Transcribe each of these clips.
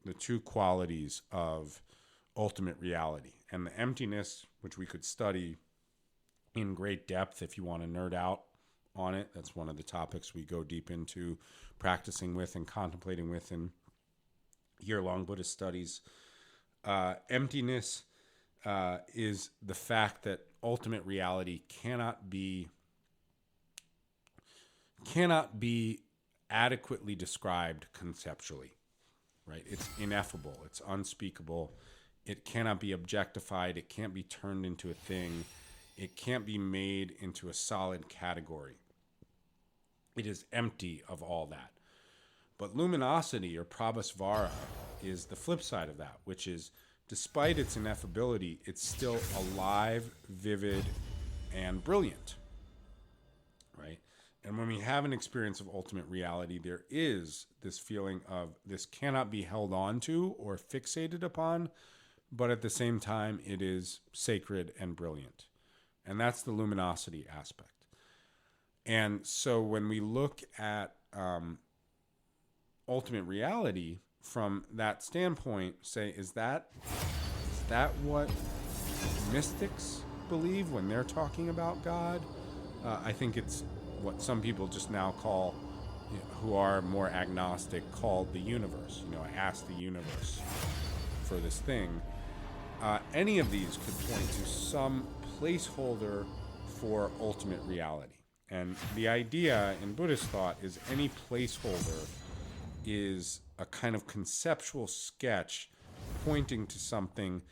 the two qualities of ultimate reality. And the emptiness, which we could study in great depth if you want to nerd out on it. That's one of the topics we go deep into practicing with and contemplating with in year-long Buddhist studies. Emptiness is the fact that ultimate reality cannot be adequately described conceptually, right? It's ineffable. It's unspeakable. It cannot be objectified. It can't be turned into a thing. It can't be made into a solid category. It is empty of all that. But luminosity, or prabhasvara, is the flip side of that, which is, despite its ineffability, it's still alive, vivid, and brilliant, right? And when we have an experience of ultimate reality, there is this feeling of this cannot be held on to or fixated upon, but at the same time, it is sacred and brilliant. And that's the luminosity aspect. And so when we look at ultimate reality from that standpoint, say, is that what mystics believe when they're talking about God? I think it's what some people just now call, who are more agnostic, call the universe. I ask the universe for this thing. Any of these could point to some placeholder for ultimate reality. And the idea in Buddhist thought is any placeholder is a kind of conceptual sketch pointing to something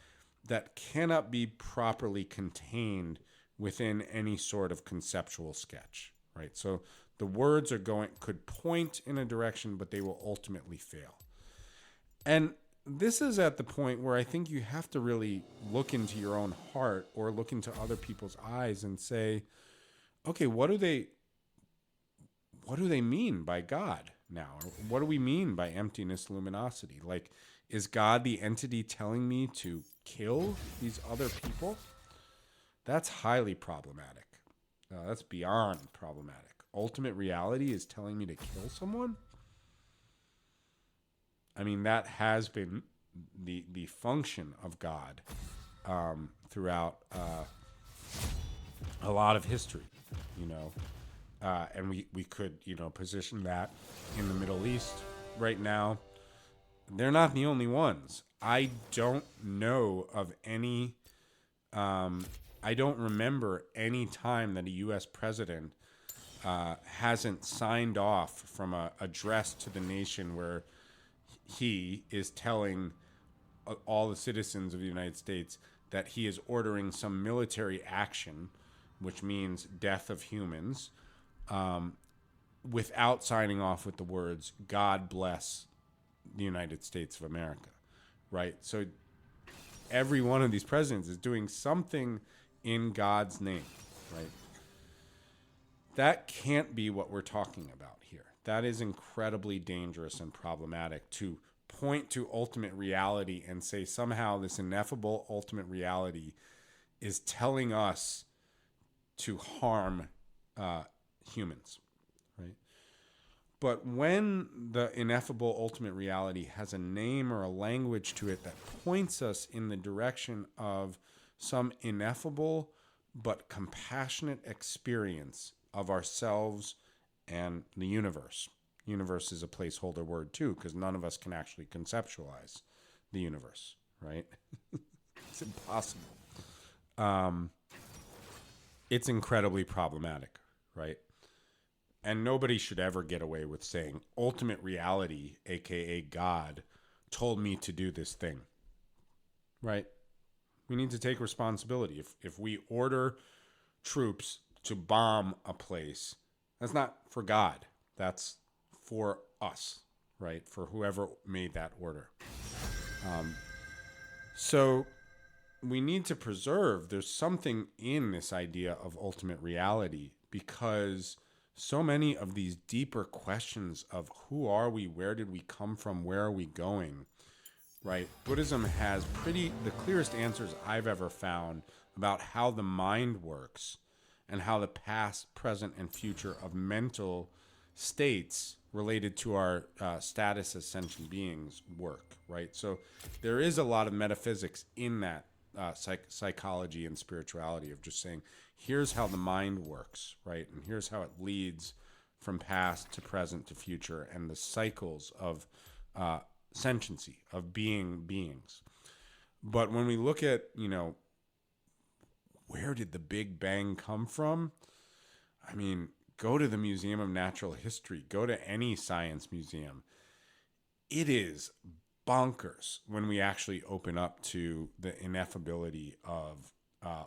that cannot be properly contained within any sort of conceptual sketch, right? So the words could point in a direction, but they will ultimately fail. And this is at the point where I think you have to really look into your own heart or look into other people's eyes and say, okay, what do they mean by God now? Or what do we mean by emptiness, luminosity? Like, is God the entity telling me to kill these other people? That's highly problematic. That's beyond problematic. Ultimate reality is telling me to kill someone? I mean, that has been the function of God throughout a lot of history, and we could, position that in the Middle East right now. They're not the only ones. I don't know of any, I don't remember any time that a U.S. president hasn't signed off from an address to the nation where he is telling all the citizens of the United States that he is ordering some military action, which means death of humans, without signing off with the words, God bless the United States of America, right? So every one of these presidents is doing something in God's name, right? That can't be what we're talking about here. That is incredibly dangerous and problematic, to point to ultimate reality and say somehow this ineffable ultimate reality is telling us to harm humans, right? But when the ineffable ultimate reality has a name or a language to it that points us in the direction of some ineffable but compassionate experience of ourselves and the universe. Universe is a placeholder word too, because none of us can actually conceptualize the universe, right? It's impossible. It's incredibly problematic, right? And nobody should ever get away with saying ultimate reality, aka God, told me to do this thing, right? We need to take responsibility. If we order troops to bomb a place, that's not for God. That's for us, right? For whoever made that order. So we need to preserve, there's something in this idea of ultimate reality, because so many of these deeper questions of who are we, where did we come from, where are we going, right? Buddhism has the clearest answers I've ever found about how the mind works and how the past, present, and future of mental states related to our status as sentient beings work, right? So there is a lot of metaphysics in that psychology and spirituality of just saying, here's how the mind works, right? And here's how it leads from past to present to future, and the cycles of sentiency, of beings. But when we look at, where did the Big Bang come from? I mean, go to the Museum of Natural History, go to any science museum. It is bonkers when we actually open up to the ineffability of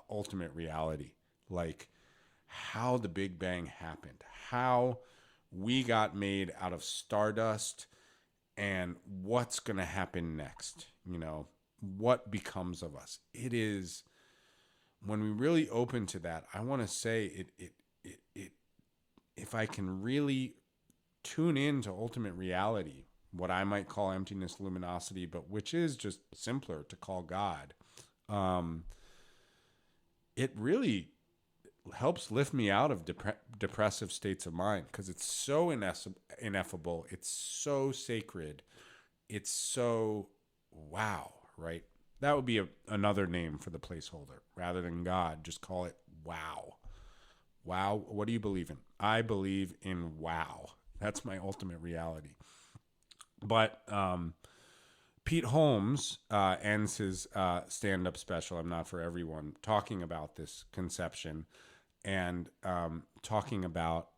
ultimate reality, like how the Big Bang happened, how we got made out of stardust, and what's going to happen next, what becomes of us. It is, when we really open to that, I want to say it if I can really tune into ultimate reality, what I might call emptiness, luminosity, but which is just simpler to call God, it really helps lift me out of depressive states of mind, because it's so ineffable, it's so sacred, it's so wow, right? That would be another name for the placeholder. Rather than God, just call it wow. Wow, what do you believe in? I believe in wow. That's my ultimate reality. But Pete Holmes ends his stand-up special, I'm Not For Everyone, talking about this conception, and talking about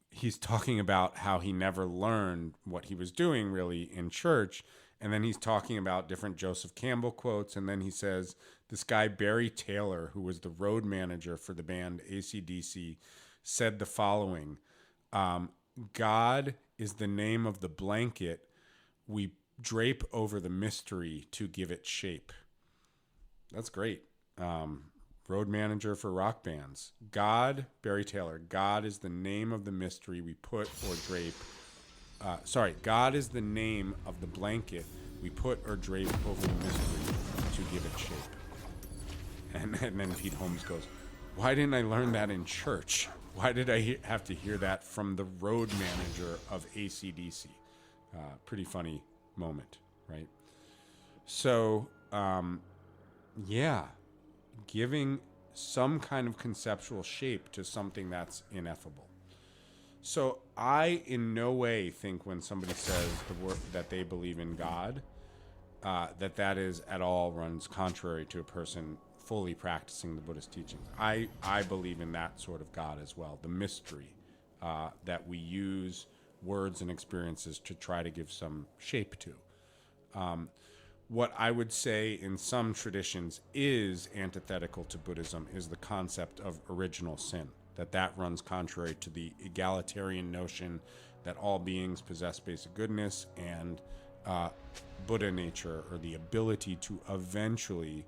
he's talking about how he never learned what he was doing really in church. And then he's talking about different Joseph Campbell quotes. And then he says, this guy, Barry Taylor, who was the road manager for the band AC/DC, said the following: God is the name of the blanket we drape over the mystery to give it shape. That's great. Road manager for rock bands. God, Barry Taylor, God is the name of the mystery we put or drape. God is the name of the blanket we put or drape over the mystery to give it shape. And then Pete Holmes goes, why didn't I learn that in church? Why did I have to hear that from the road manager of AC/DC? Pretty funny moment, right? So, giving some kind of conceptual shape to something that's ineffable. So I in no way think when somebody says the word that they believe in God, that is at all runs contrary to a person fully practicing the Buddhist teachings. I believe in that sort of God as well, the mystery that we use words and experiences to try to give some shape to. What I would say in some traditions is antithetical to Buddhism is the concept of original sin, that runs contrary to the egalitarian notion that all beings possess basic goodness and Buddha nature, or the ability to eventually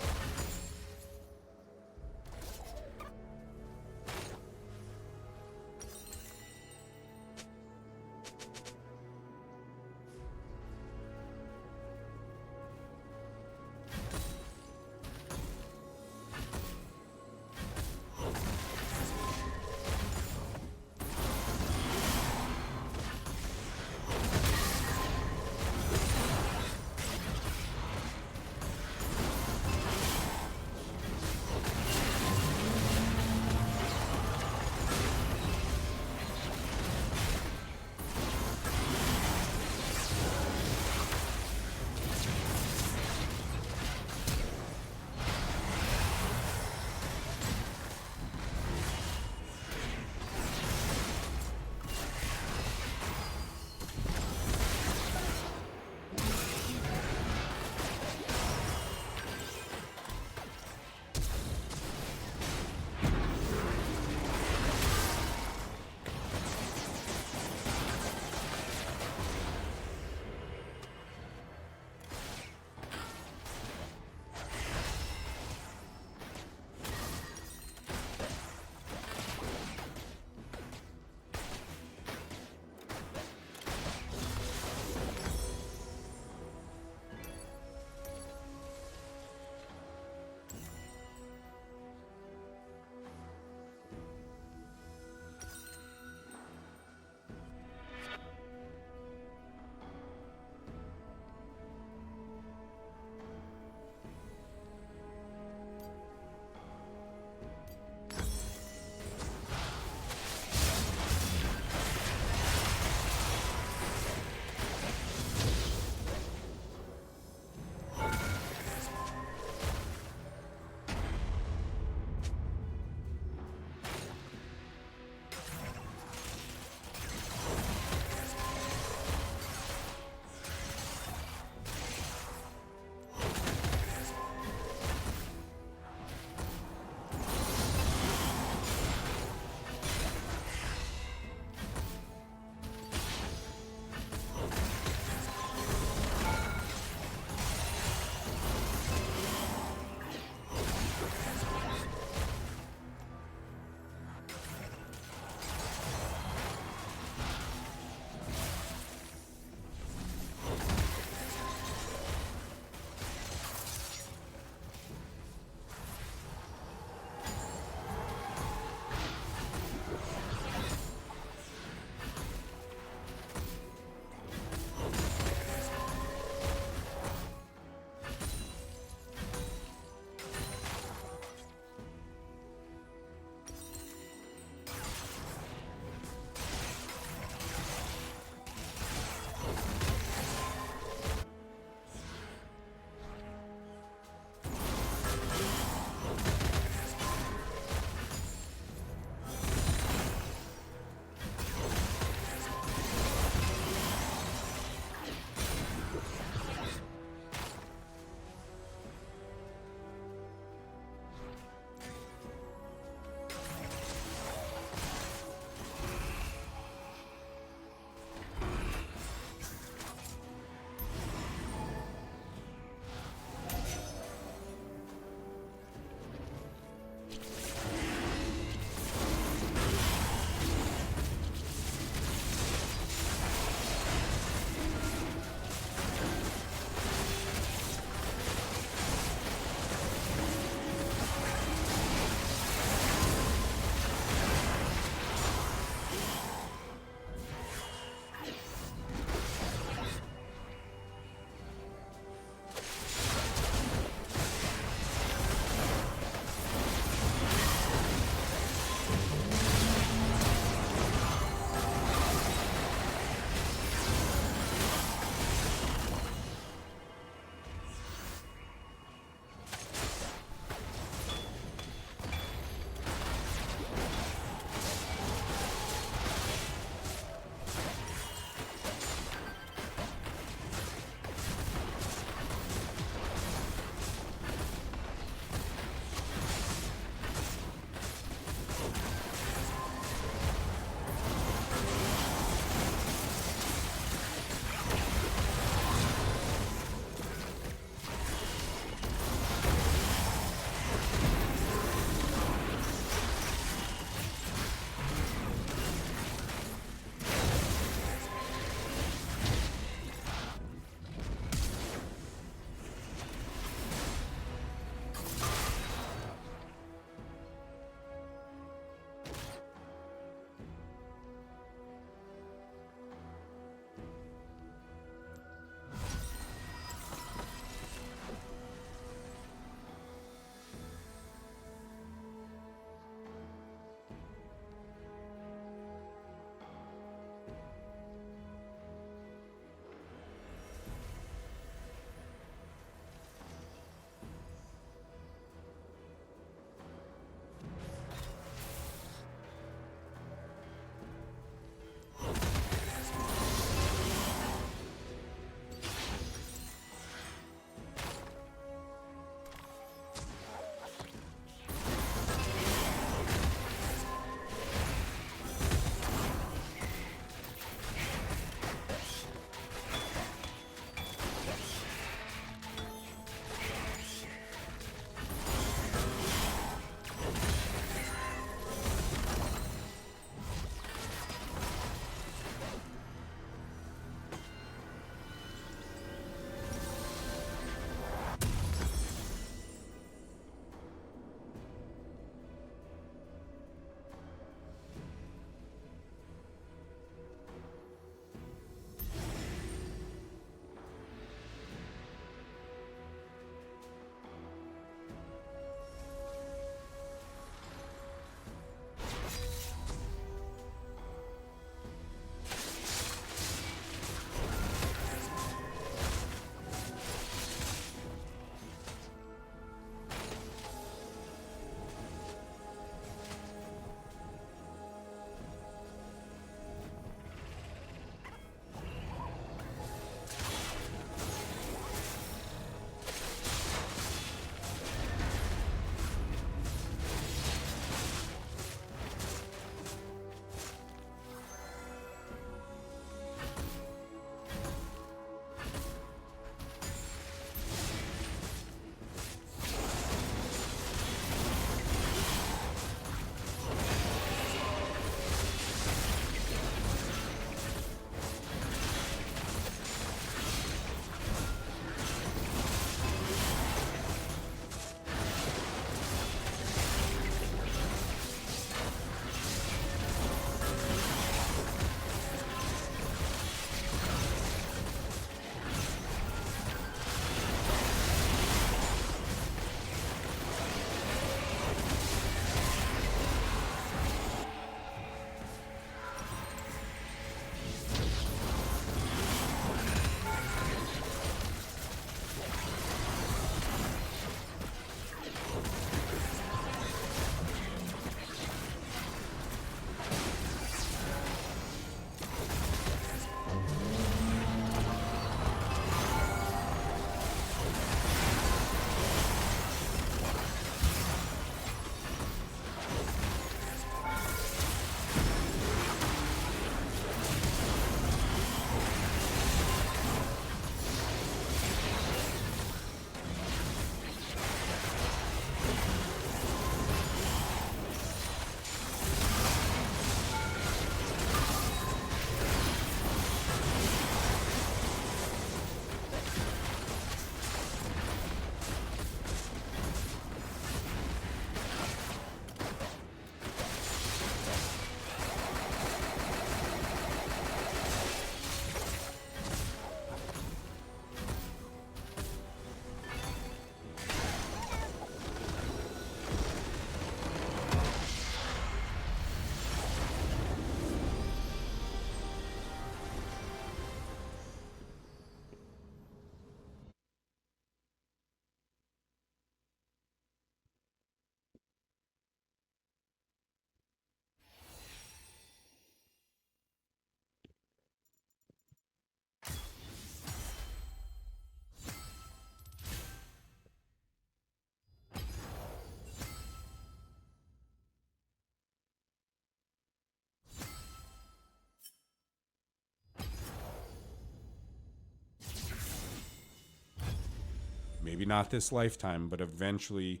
maybe not this lifetime, but eventually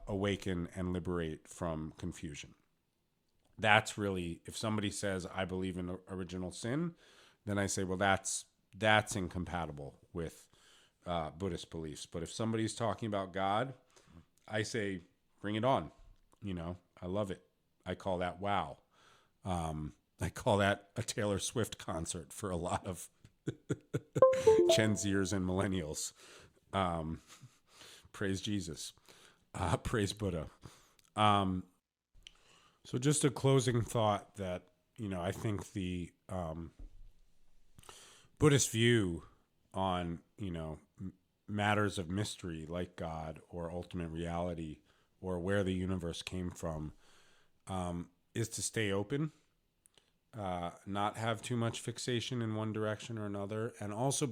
awaken and liberate from confusion. That's really, if somebody says, I believe in original sin, then I say, well, that's incompatible with Buddhist beliefs. But if somebody's talking about God, I say, bring it on. I love it. I call that wow. I call that a Taylor Swift concert for a lot of Gen Zers and millennials. Praise Jesus. Praise Buddha. So just a closing thought that, I think the Buddhist view on, matters of mystery like God or ultimate reality or where the universe came from is to stay open, not have too much fixation in one direction or another, and also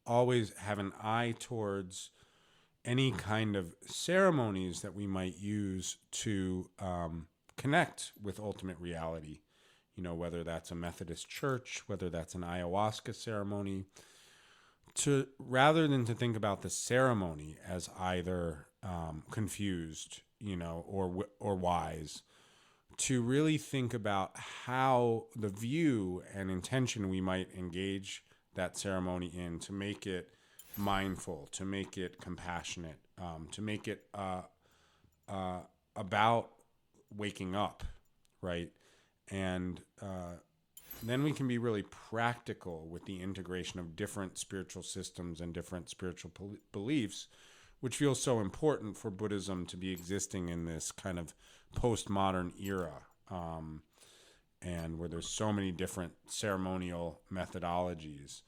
always have an eye towards any kind of ceremonies that we might use to connect with ultimate reality. Whether that's a Methodist church, whether that's an ayahuasca ceremony, rather than to think about the ceremony as either confused, or wise, to really think about how the view and intention we might engage that ceremony in to make it mindful, to make it compassionate, to make it about waking up, right? And then we can be really practical with the integration of different spiritual systems and different spiritual beliefs, which feels so important for Buddhism to be existing in this kind of postmodern era, and where there's so many different ceremonial methodologies.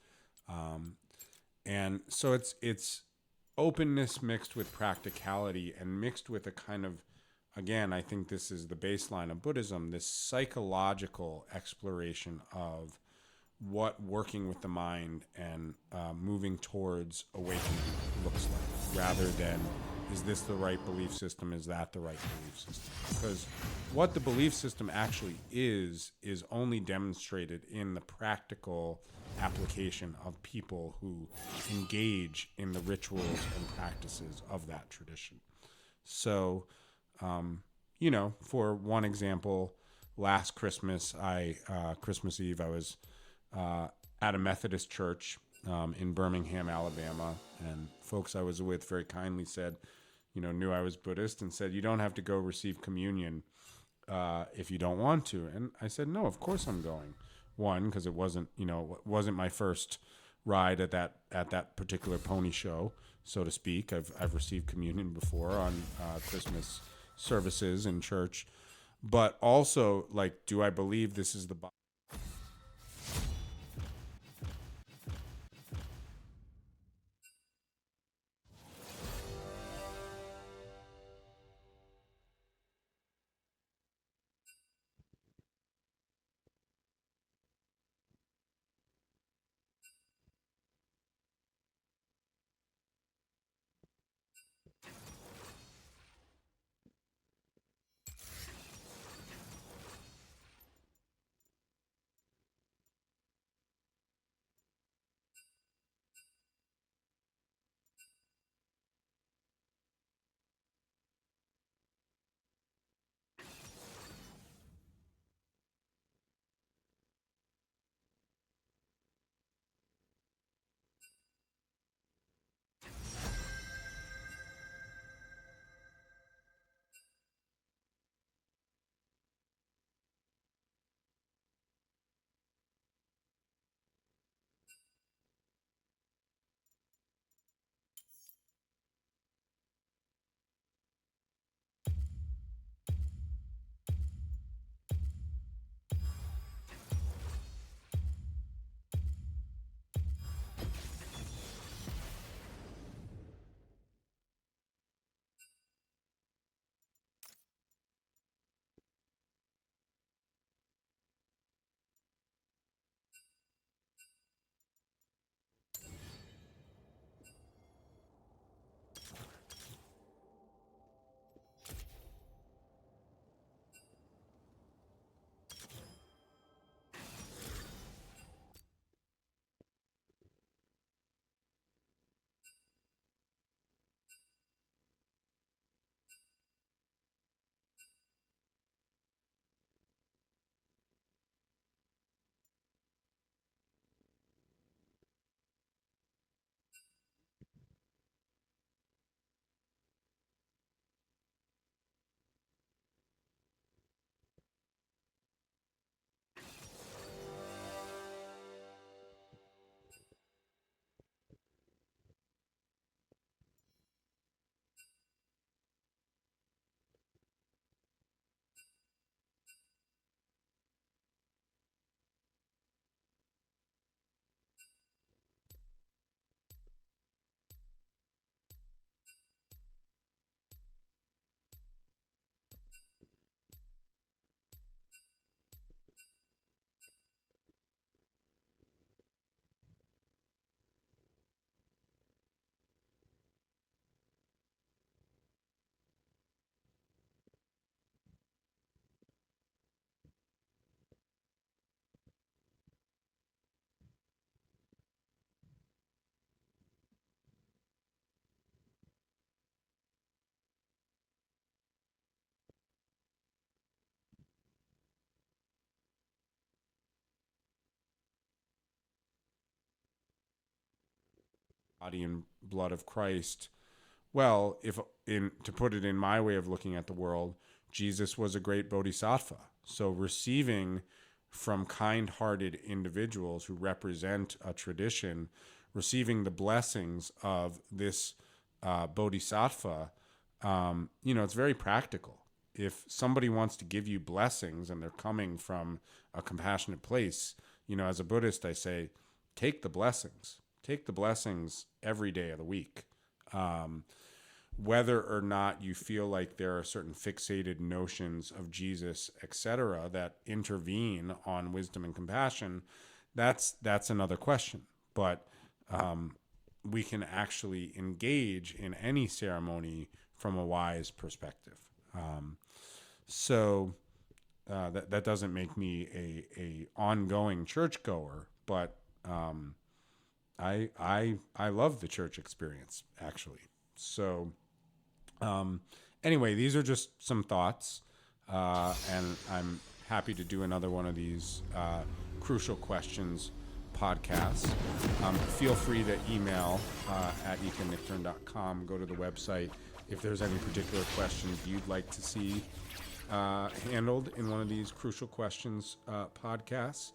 And so it's openness mixed with practicality and mixed with a kind of, again, I think this is the baseline of Buddhism, this psychological exploration of what working with the mind and moving towards awakening looks like, rather than, is this the right belief system? Is that the right belief system? Because what the belief system actually is only demonstrated in the practical application of people who engage in the rituals and practices of that tradition. So, for one example, last Christmas, Christmas Eve, I was at a Methodist church in Birmingham, Alabama, and folks I was with very kindly said, knew I was Buddhist and said, you don't have to go receive communion if you don't want to. And I said, no, of course I'm going. One, because it wasn't my first ride at that particular pony show, so to speak. I've received communion before on Christmas services in church, but also, do I believe this is the body and blood of Christ. Well, if in to put it in my way of looking at the world, Jesus was a great bodhisattva. So receiving from kind-hearted individuals who represent a tradition, receiving the blessings of this bodhisattva, it's very practical. If somebody wants to give you blessings and they're coming from a compassionate place, as a Buddhist, I say, take the blessings. Take the blessings every day of the week. Whether or not you feel like there are certain fixated notions of Jesus, etc., that intervene on wisdom and compassion, that's another question. But we can actually engage in any ceremony from a wise perspective. So that doesn't make me a ongoing churchgoer, but I love the church experience, actually. So anyway, these are just some thoughts, and I'm happy to do another one of these crucial questions podcasts. Feel free to email at econnickturn.com. Go to the website if there's any particular questions you'd like to see handled in one of these crucial questions podcasts.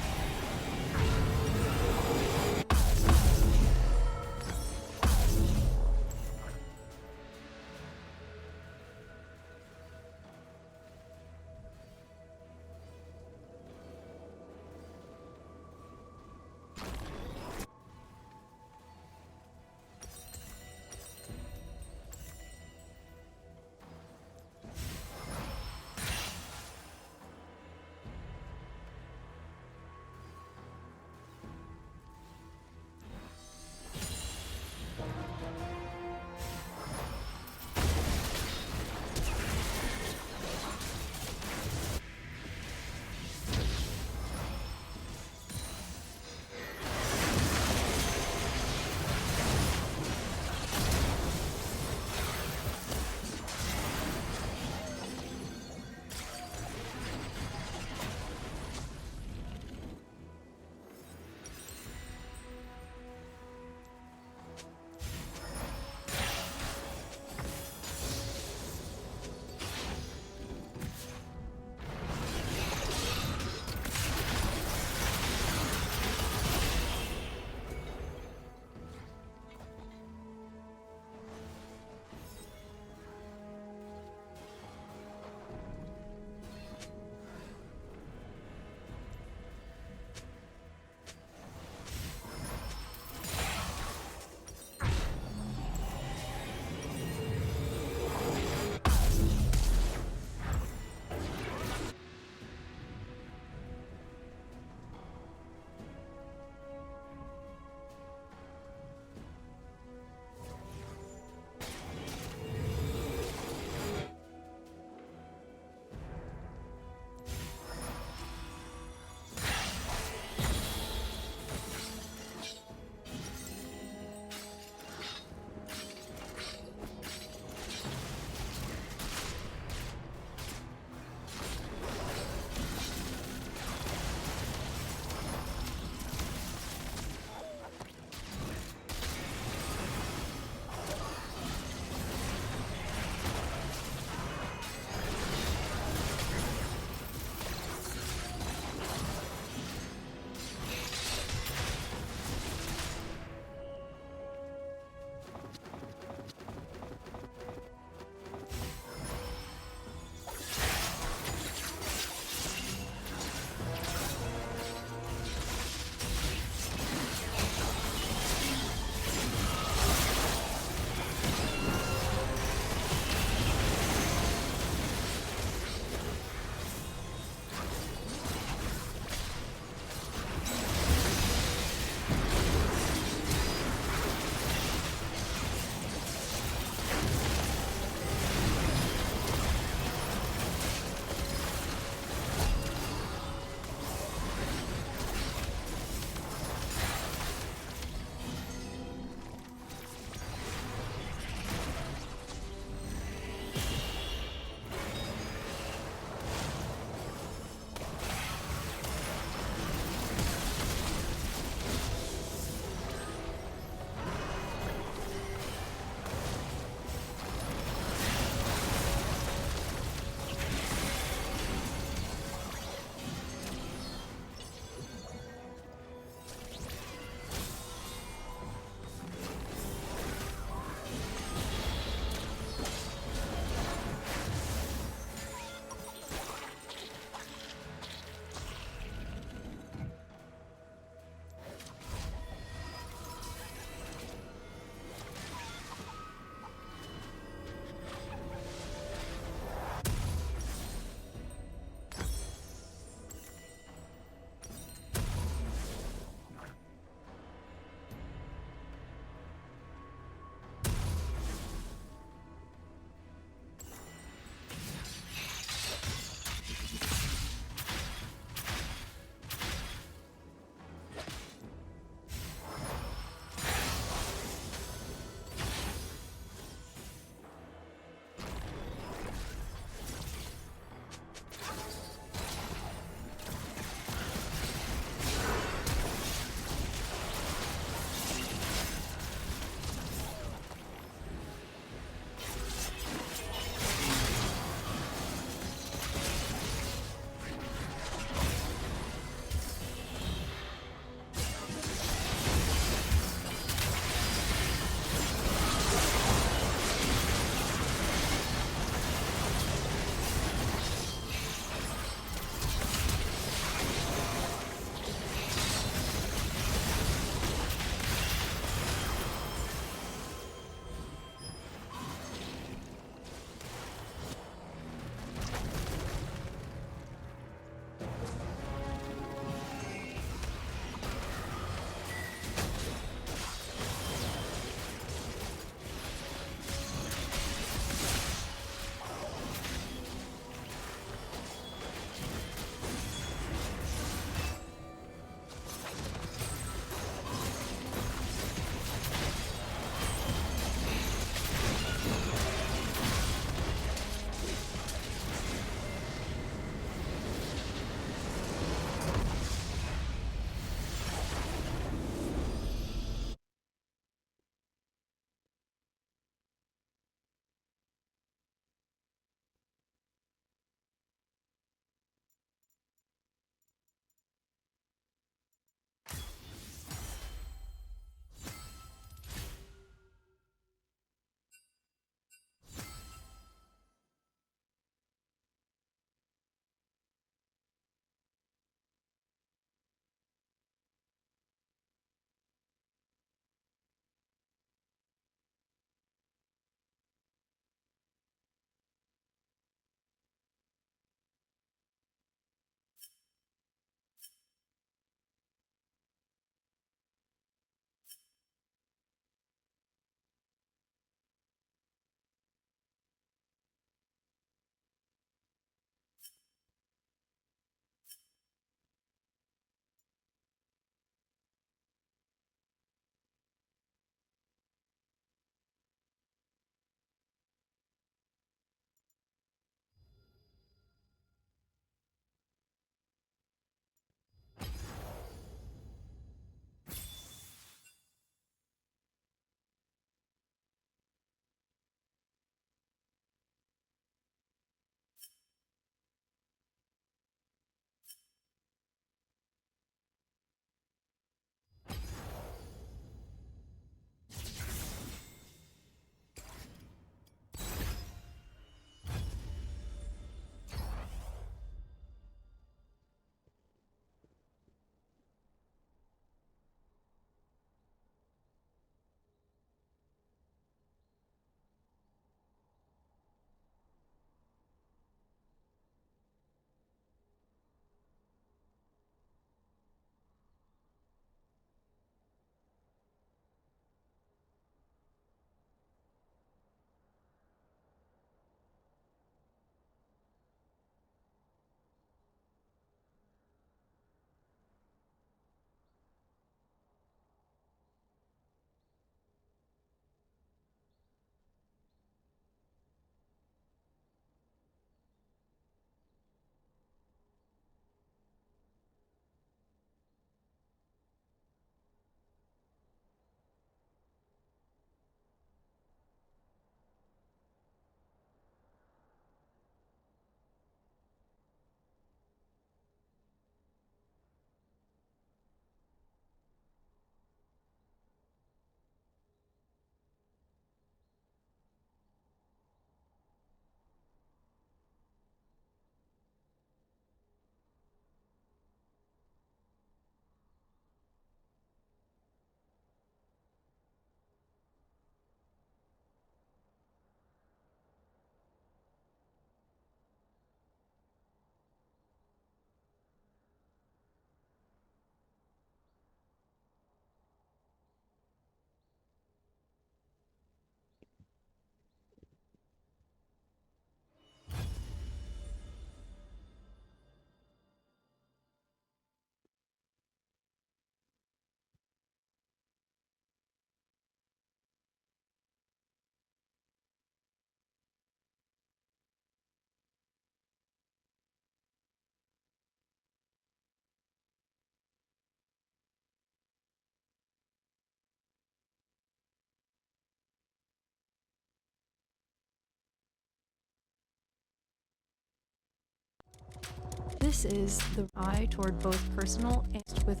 This is the eye toward both personal and with.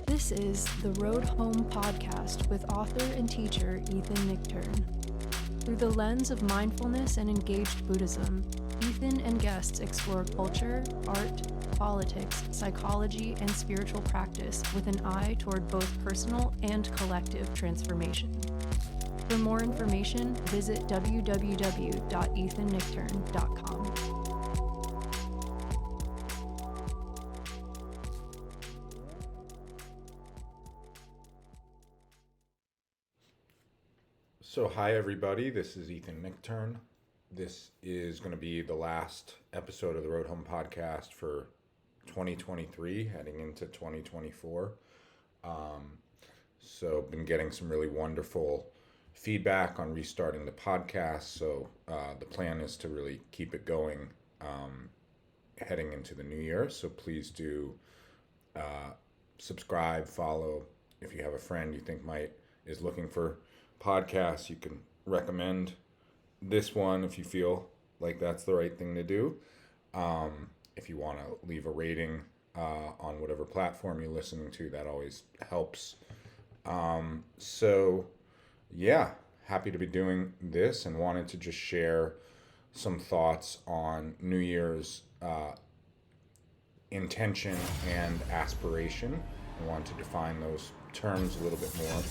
This is the Road Home podcast with author and teacher Ethan Nichtern. Through the lens of mindfulness and engaged Buddhism, Ethan and guests explore culture, art, politics, psychology, and spiritual practice with an eye toward both personal and collective transformation. For more information, visit www.ethannichtern.com. So, hi everybody, this is Ethan Nichtern. This is going to be the last episode of the Road Home podcast for 2023, heading into 2024. So, been getting some really wonderful feedback on restarting the podcast. So, the plan is to really keep it going heading into the new year. So, please do subscribe, follow. If you have a friend you think is looking for podcasts, you can recommend this one if you feel like that's the right thing to do. If you want to leave a rating on whatever platform you're listening to, that always helps. So yeah, happy to be doing this and wanted to just share some thoughts on New Year's intention and aspiration. I want to define those terms a little bit more.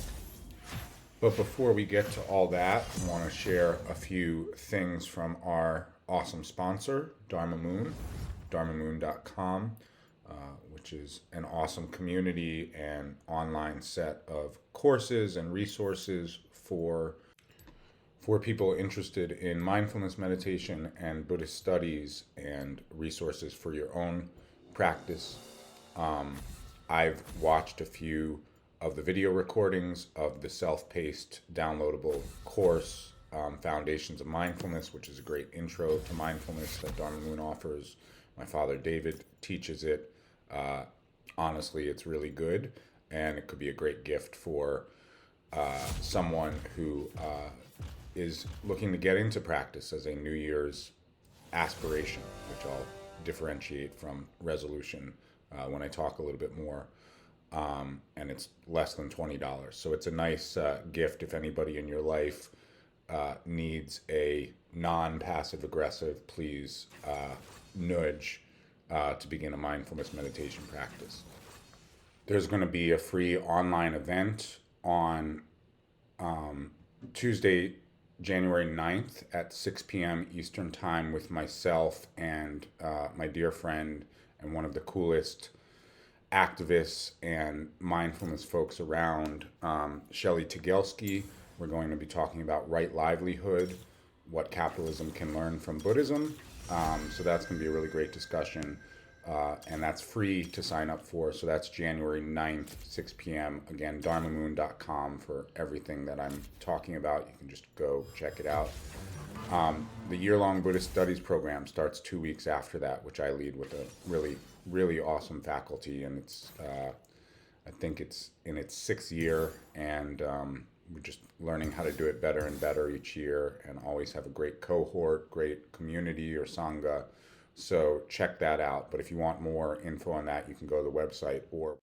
But before we get to all that, I want to share a few things from our awesome sponsor, Dharma Moon, dharmamoon.com, which is an awesome community and online set of courses and resources for people interested in mindfulness meditation and Buddhist studies, and resources for your own practice. I've watched a few of the video recordings of the self-paced downloadable course, Foundations of Mindfulness, which is a great intro to mindfulness that Dharma Moon offers. My father David teaches it. Honestly, it's really good, and it could be a great gift for someone who is looking to get into practice as a New Year's aspiration, which I'll differentiate from resolution when I talk a little bit more. And it's less than $20. So it's a nice gift if anybody in your life needs a non-passive aggressive, please nudge to begin a mindfulness meditation practice. There's going to be a free online event on Tuesday, January 9th at 6 p.m. Eastern Time with myself and my dear friend and one of the coolest activists and mindfulness folks around, Shelley Tigelski. We're going to be talking about right livelihood, what capitalism can learn from Buddhism. So that's going to be a really great discussion, and that's free to sign up for. So that's January 9th, 6 p.m. Again, dharmamoon.com for everything that I'm talking about. You can just go check it out. The year-long Buddhist Studies program starts 2 weeks after that, which I lead with a really awesome faculty, and it's I think it's in its 6th year, and we're just learning how to do it better and better each year, and always have a great cohort, great community or sangha. So check that out. But if you want more info on that, you can go to the website or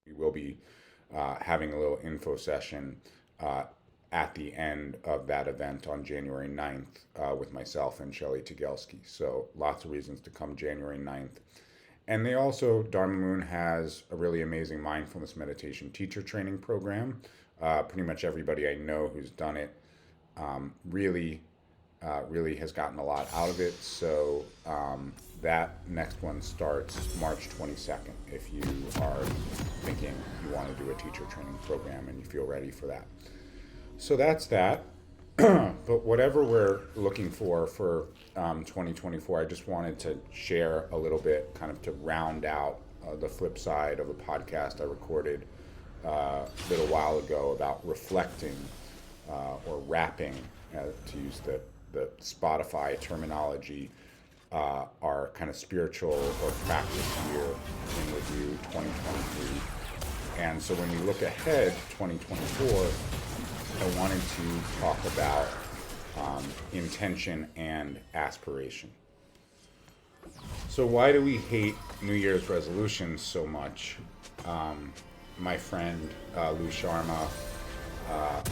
we will be having a little info session at the end of that event on January 9th with myself and Shelley Tigelski. So lots of reasons to come January 9th. And they also, Dharma Moon has a really amazing mindfulness meditation teacher training program. Pretty much everybody I know who's done it really has gotten a lot out of it. So that next one starts March 22nd if you are thinking you want to do a teacher training program and you feel ready for that. So that's that. But whatever we're looking for 2024, I just wanted to share a little bit kind of to round out the flip side of a podcast I recorded a little while ago about reflecting or rapping, to use the Spotify terminology, our kind of spiritual or practice year in review 2023. And so when we look ahead 2024, I wanted to talk about intention and aspiration. So why do we hate New Year's resolutions so much? My friend Lou Sharma,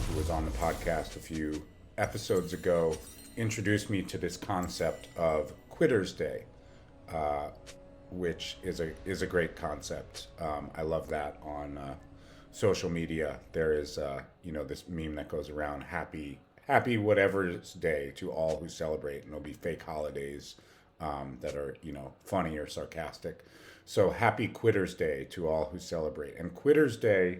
who was on the podcast a few episodes ago, introduced me to this concept of Quitter's Day, which is a great concept. I love that on social media. There is this meme that goes around, happy whatever's day to all who celebrate, and there'll be fake holidays that are funny or sarcastic. So happy Quitter's Day to all who celebrate. And Quitter's Day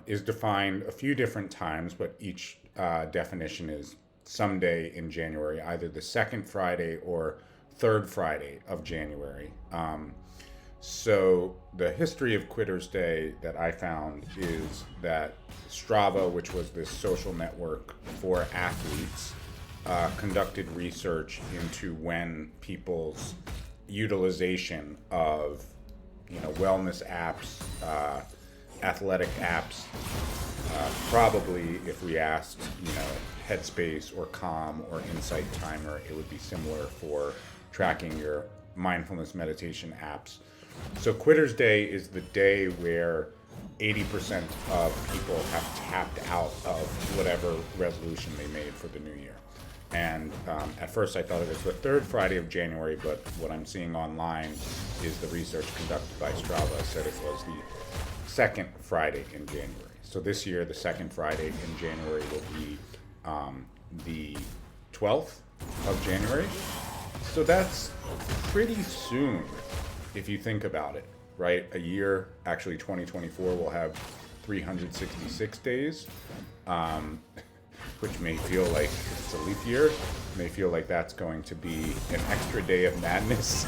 is defined a few different times, but each definition is someday in January, either the second Friday or third Friday of January. So the history of Quitter's Day that I found is that Strava, which was this social network for athletes, conducted research into when people's utilization of wellness apps, athletic apps, probably if we asked Headspace or Calm or Insight Timer, it would be similar for tracking your mindfulness meditation apps. So Quitter's Day is the day where 80% of people have tapped out of whatever resolution they made for the new year. And at first I thought it was the third Friday of January, but what I'm seeing online is the research conducted by Strava said it was the second Friday in January. So this year, the second Friday in January will be the 12th of January. So that's pretty soon if you think about it, right? A year, actually 2024 will have 366 days. Which may feel like it's a leap year, may feel like that's going to be an extra day of madness.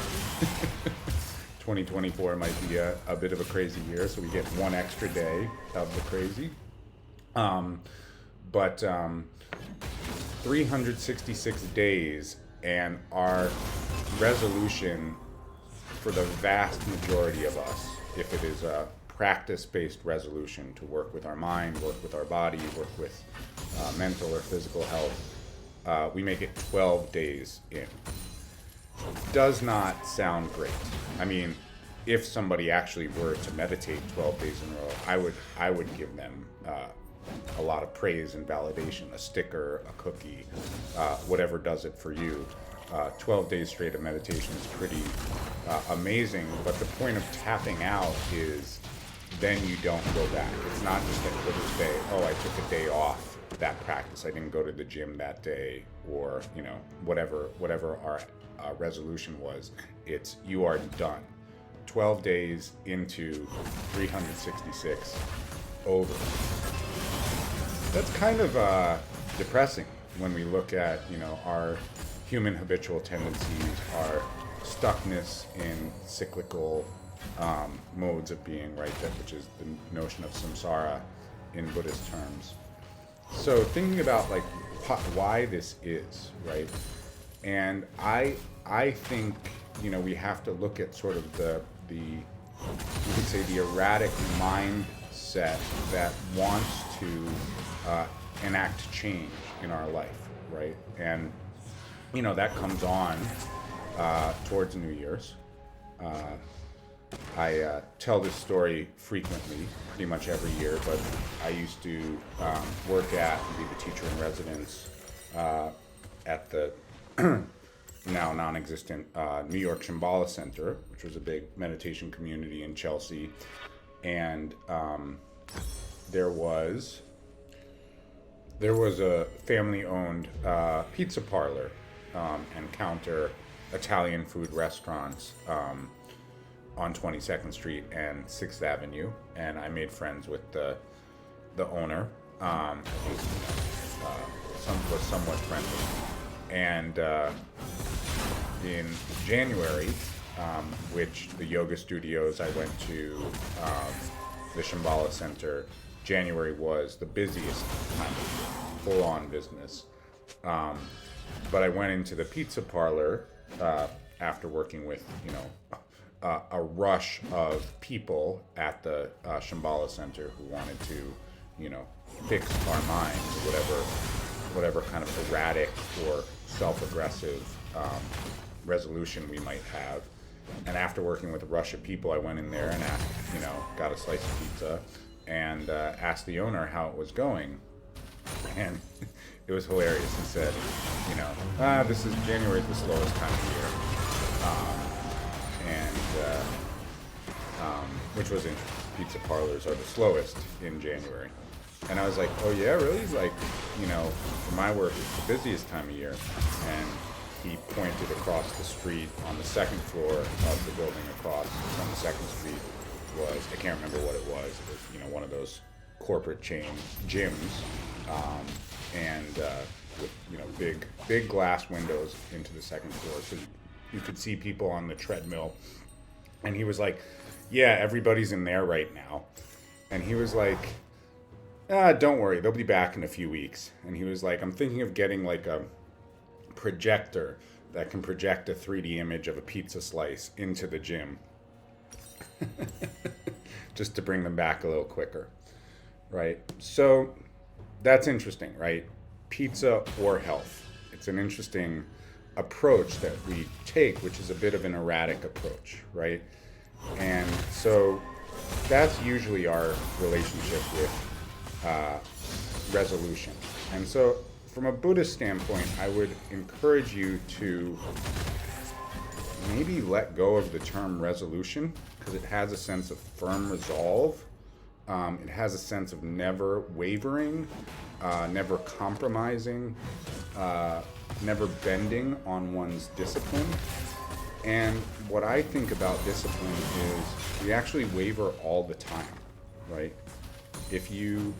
2024 might be a bit of a crazy year, so we get one extra day of the crazy. But 366 days, and our resolution for the vast majority of us, if it is a practice-based resolution to work with our mind, work with our body, work with mental or physical health, we make it 12 days in. Does not sound great. I mean, if somebody actually were to meditate 12 days in a row, I would give them a lot of praise and validation, a sticker, a cookie, whatever does it for you. 12 days straight of meditation is pretty amazing, but the point of tapping out is then you don't go back. It's not just like Quitter's Day, oh, I took a day off that practice, I didn't go to the gym that day, or whatever our resolution was. It's you are done. 12 days into 366, over. That's kind of depressing when we look at our human habitual tendencies, our stuckness in cyclical modes of being, right? Which is the notion of samsara in Buddhist terms. So thinking about like why this is, right? And I think we have to look at sort of the you could say the erratic mindset that wants to enact change in our life, right? And that comes on towards New Year's. I tell this story frequently, pretty much every year, but I used to work at and be the teacher in residence at the now non-existent New York Shambhala Center, which was a big meditation community in Chelsea. And there was there was a family-owned pizza parlor and counter Italian food restaurants on 22nd Street and 6th Avenue, and I made friends with the owner. Was somewhat friendly, and in January, which the yoga studios I went to, the Shambhala Center, January was the busiest time of year, full-on business. But I went into the pizza parlor after working with, a rush of people at the Shambhala Center who wanted to, fix our minds, whatever kind of erratic or self-aggressive resolution we might have. And after working with a rush of people, I went in there and asked, got a slice of pizza and asked the owner how it was going. And it was hilarious. He said, this is January, the slowest time of year. Which was interesting. Pizza parlors are the slowest in January. And I was like, oh yeah, really? He's like, for my work, it's the busiest time of year. And he pointed across the street on the second floor of the building across from the second street was, I can't remember what it was. It was, one of those corporate chain gyms, with, big glass windows into the second floor. So you could see people on the treadmill. And he was like, yeah, everybody's in there right now. And he was like, don't worry, they'll be back in a few weeks. And he was like, I'm thinking of getting like a projector that can project a 3D image of a pizza slice into the gym. Just to bring them back a little quicker, right? So that's interesting, right? Pizza or health. It's an interesting approach that we take, which is a bit of an erratic approach, right? And so that's usually our relationship with resolution. And so from a Buddhist standpoint, I would encourage you to maybe let go of the term resolution, because it has a sense of firm resolve. It has a sense of never wavering, never compromising, never bending on one's discipline. And what I think about discipline is we actually waver all the time, right? If you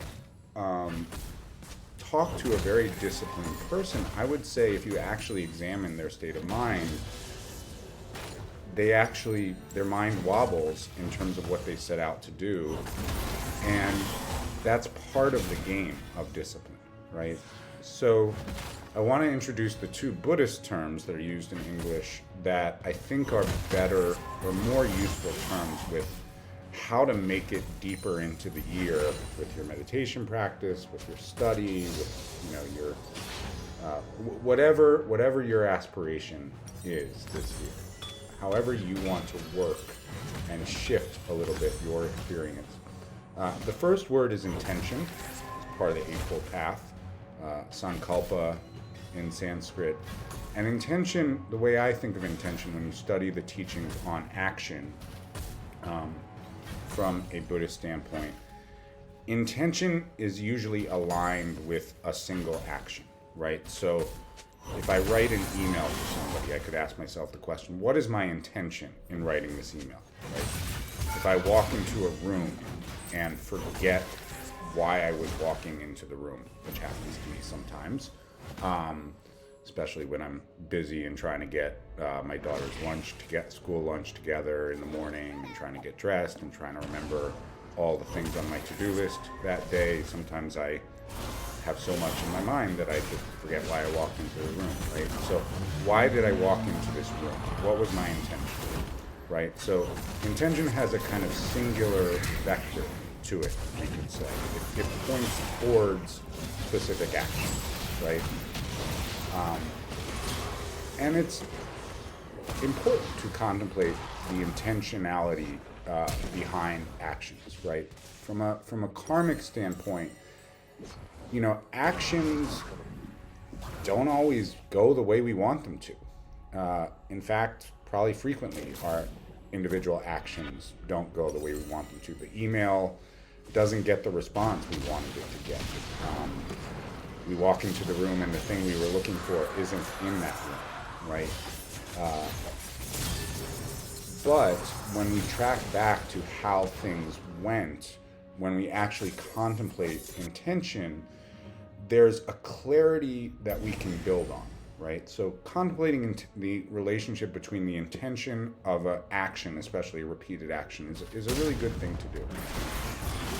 talk to a very disciplined person, I would say if you actually examine their state of mind, their mind wobbles in terms of what they set out to do. And that's part of the game of discipline, right? So I want to introduce the two Buddhist terms that are used in English that I think are better or more useful terms with how to make it deeper into the year with your meditation practice, with your study, with your whatever your aspiration is this year, however you want to work and shift a little bit your experience. The first word is intention. It's part of the Eightfold Path, sankalpa in Sanskrit. And intention, the way I think of intention when you study the teachings on action, from a Buddhist standpoint, intention is usually aligned with a single action, right? So if I write an email to somebody, I could ask myself the question, what is my intention in writing this email, right? If I walk into a room and forget why I was walking into the room, which happens to me sometimes, especially when I'm busy and trying to get my daughter's school lunch together in the morning and trying to get dressed and trying to remember all the things on my to-do list that day. Sometimes I have so much in my mind that I just forget why I walked into the room, right? So why did I walk into this room? What was my intention, right? So intention has a kind of singular vector to it, you could say. It points towards specific action, right? And it's important to contemplate the intentionality behind actions, right? From a karmic standpoint, actions don't always go the way we want them to. In fact, probably frequently our individual actions don't go the way we want them to. The email doesn't get the response we wanted it to get. we walk into the room and the thing we were looking for isn't in that room, right? But when we track back to how things went, when we actually contemplate intention, there's a clarity that we can build on, right? So contemplating the relationship between the intention of an action, especially a repeated action, is a really good thing to do.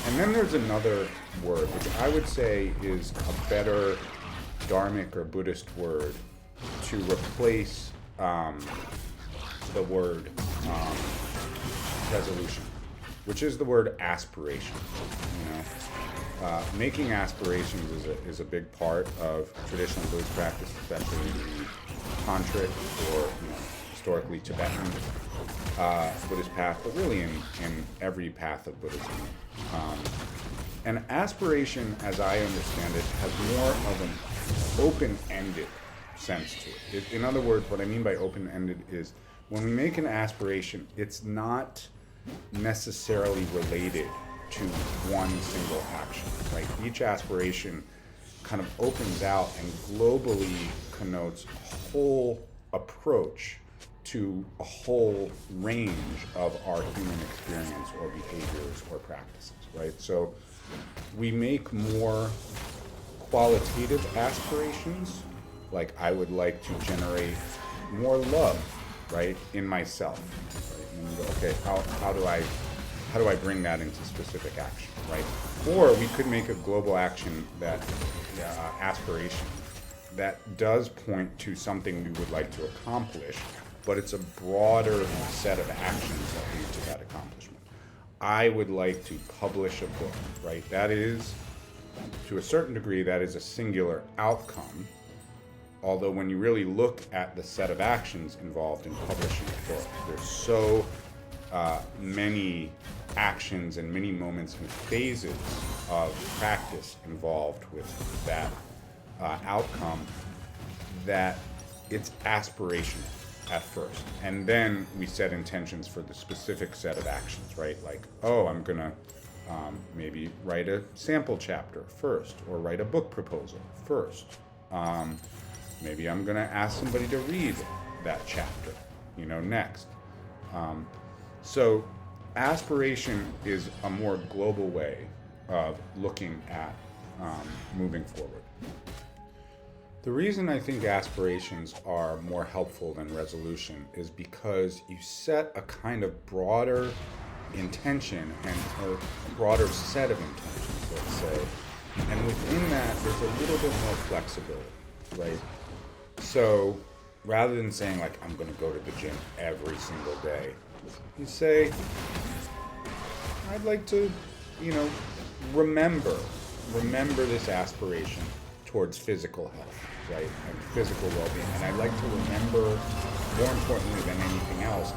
And then there's another word, which I would say is a better Dharmic or Buddhist word to replace the word resolution, which is the word aspiration. Making aspirations is a big part of traditional Buddhist practice, especially in the tantric or historically Tibetan Buddhist path, but really in every path of Buddhism. And aspiration, as I understand it, has more of an open-ended sense to it. In other words, what I mean by open-ended is when we make an aspiration, it's not necessarily related to one single action, right? Each aspiration kind of opens out and globally connotes a whole approach to a whole range of our human experience or behaviors or practices, right? So we make more qualitative aspirations, like I would like to generate more love, right, in myself, right? And we go, okay, how do I bring that into specific action, right? Or we could make a global action aspiration that does point to something we would like to accomplish, but it's a broader set of actions that lead to that accomplishment. I would like to publish a book, right? That is, to a certain degree, that is a singular outcome. Although when you really look at the set of actions involved in publishing a book, there's so many actions and many moments and phases of practice involved with that outcome that it's aspirational at first. And then we set intentions for the specific set of actions, right? Like, oh, I'm gonna maybe write a sample chapter first, or write a book proposal first. Maybe I'm gonna ask somebody to read that chapter, next. So aspiration is a more global way of looking at moving forward. The reason I think aspirations are more helpful than resolution is because you set a kind of broader intention and a broader set of intentions, let's say, and within that there's a little bit more flexibility, right? So rather than saying like, I'm going to go to the gym every single day, you say, I'd like to, remember this aspiration towards physical health, right, and physical well-being. And I'd like to remember, more importantly than anything else,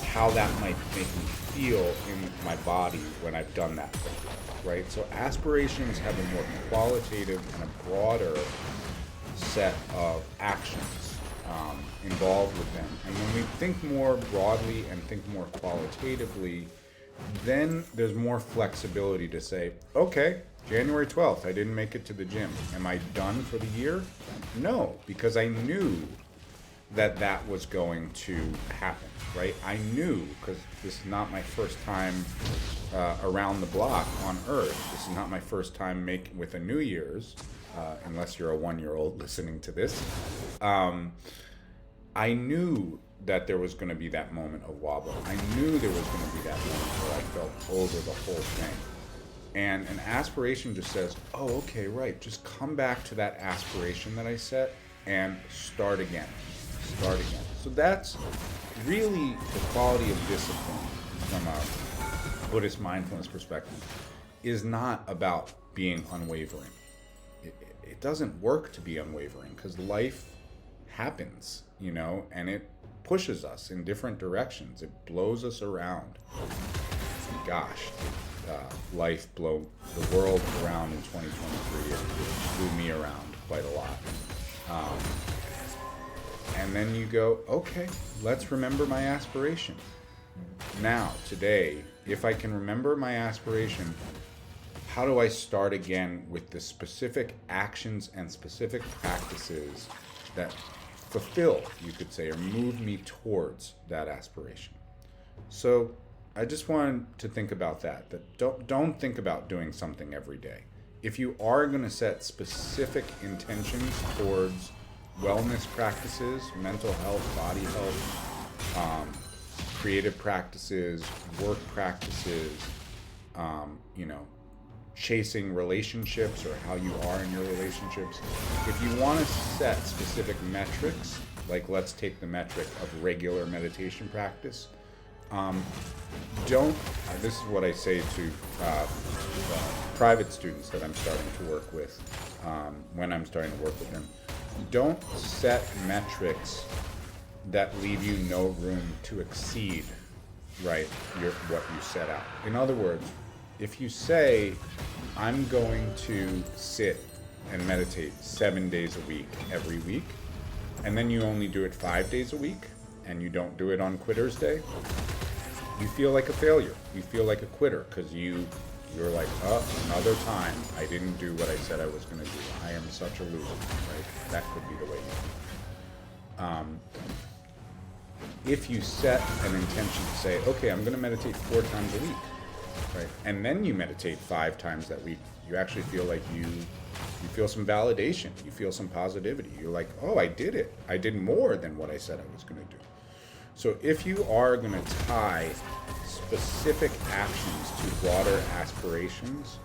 how that might make me feel in my body when I've done that thing, right? So aspirations have a more qualitative and a broader set of actions involved with them. And when we think more broadly and think more qualitatively, then there's more flexibility to say, okay, January 12th, I didn't make it to the gym. Am I done for the year? No, because I knew that was going to happen, right? I knew, because this is not my first time around the block on Earth. This is not my first time with a New Year's, unless you're a 1-year-old listening to this. I knew that there was going to be that moment of wobble. I knew there was going to be that moment where I felt over the whole thing. And an aspiration just says, oh, okay, right, just come back to that aspiration that I set and start again. So that's really the quality of discipline from a Buddhist mindfulness perspective, is not about being unwavering. It doesn't work to be unwavering because life happens, and it pushes us in different directions. It blows us around. Gosh, life blew the world around in 2023. It blew me around quite a lot. And then you go, okay, let's remember my aspiration. Now, today, if I can remember my aspiration, how do I start again with the specific actions and specific practices that fulfill, you could say, or move me towards that aspiration? So I just wanted to think about that don't think about doing something every day. If you are going to set specific intentions towards wellness practices, mental health, body health, creative practices, work practices, chasing relationships or how you are in your relationships. If you want to set specific metrics, like let's take the metric of regular meditation practice, this is what I say to private students that I'm starting to work with, when I'm starting to work with them. Don't set metrics that leave you no room to exceed, right, what you set out. In other words, if you say, I'm going to sit and meditate 7 days a week, every week, and then you only do it 5 days a week, and you don't do it on Quitter's Day, you feel like a failure. You feel like a quitter, because you're like, another time I didn't do what I said I was going to do. I am such a loser, right? That could be the way you feel. If you set an intention to say, okay, I'm going to meditate 4 times a week, right? And then you meditate 5 times that week, you actually feel like you feel some validation, you feel some positivity. You're like, oh, I did it. I did more than what I said I was going to do. So if you are going to tie specific actions to broader aspirations,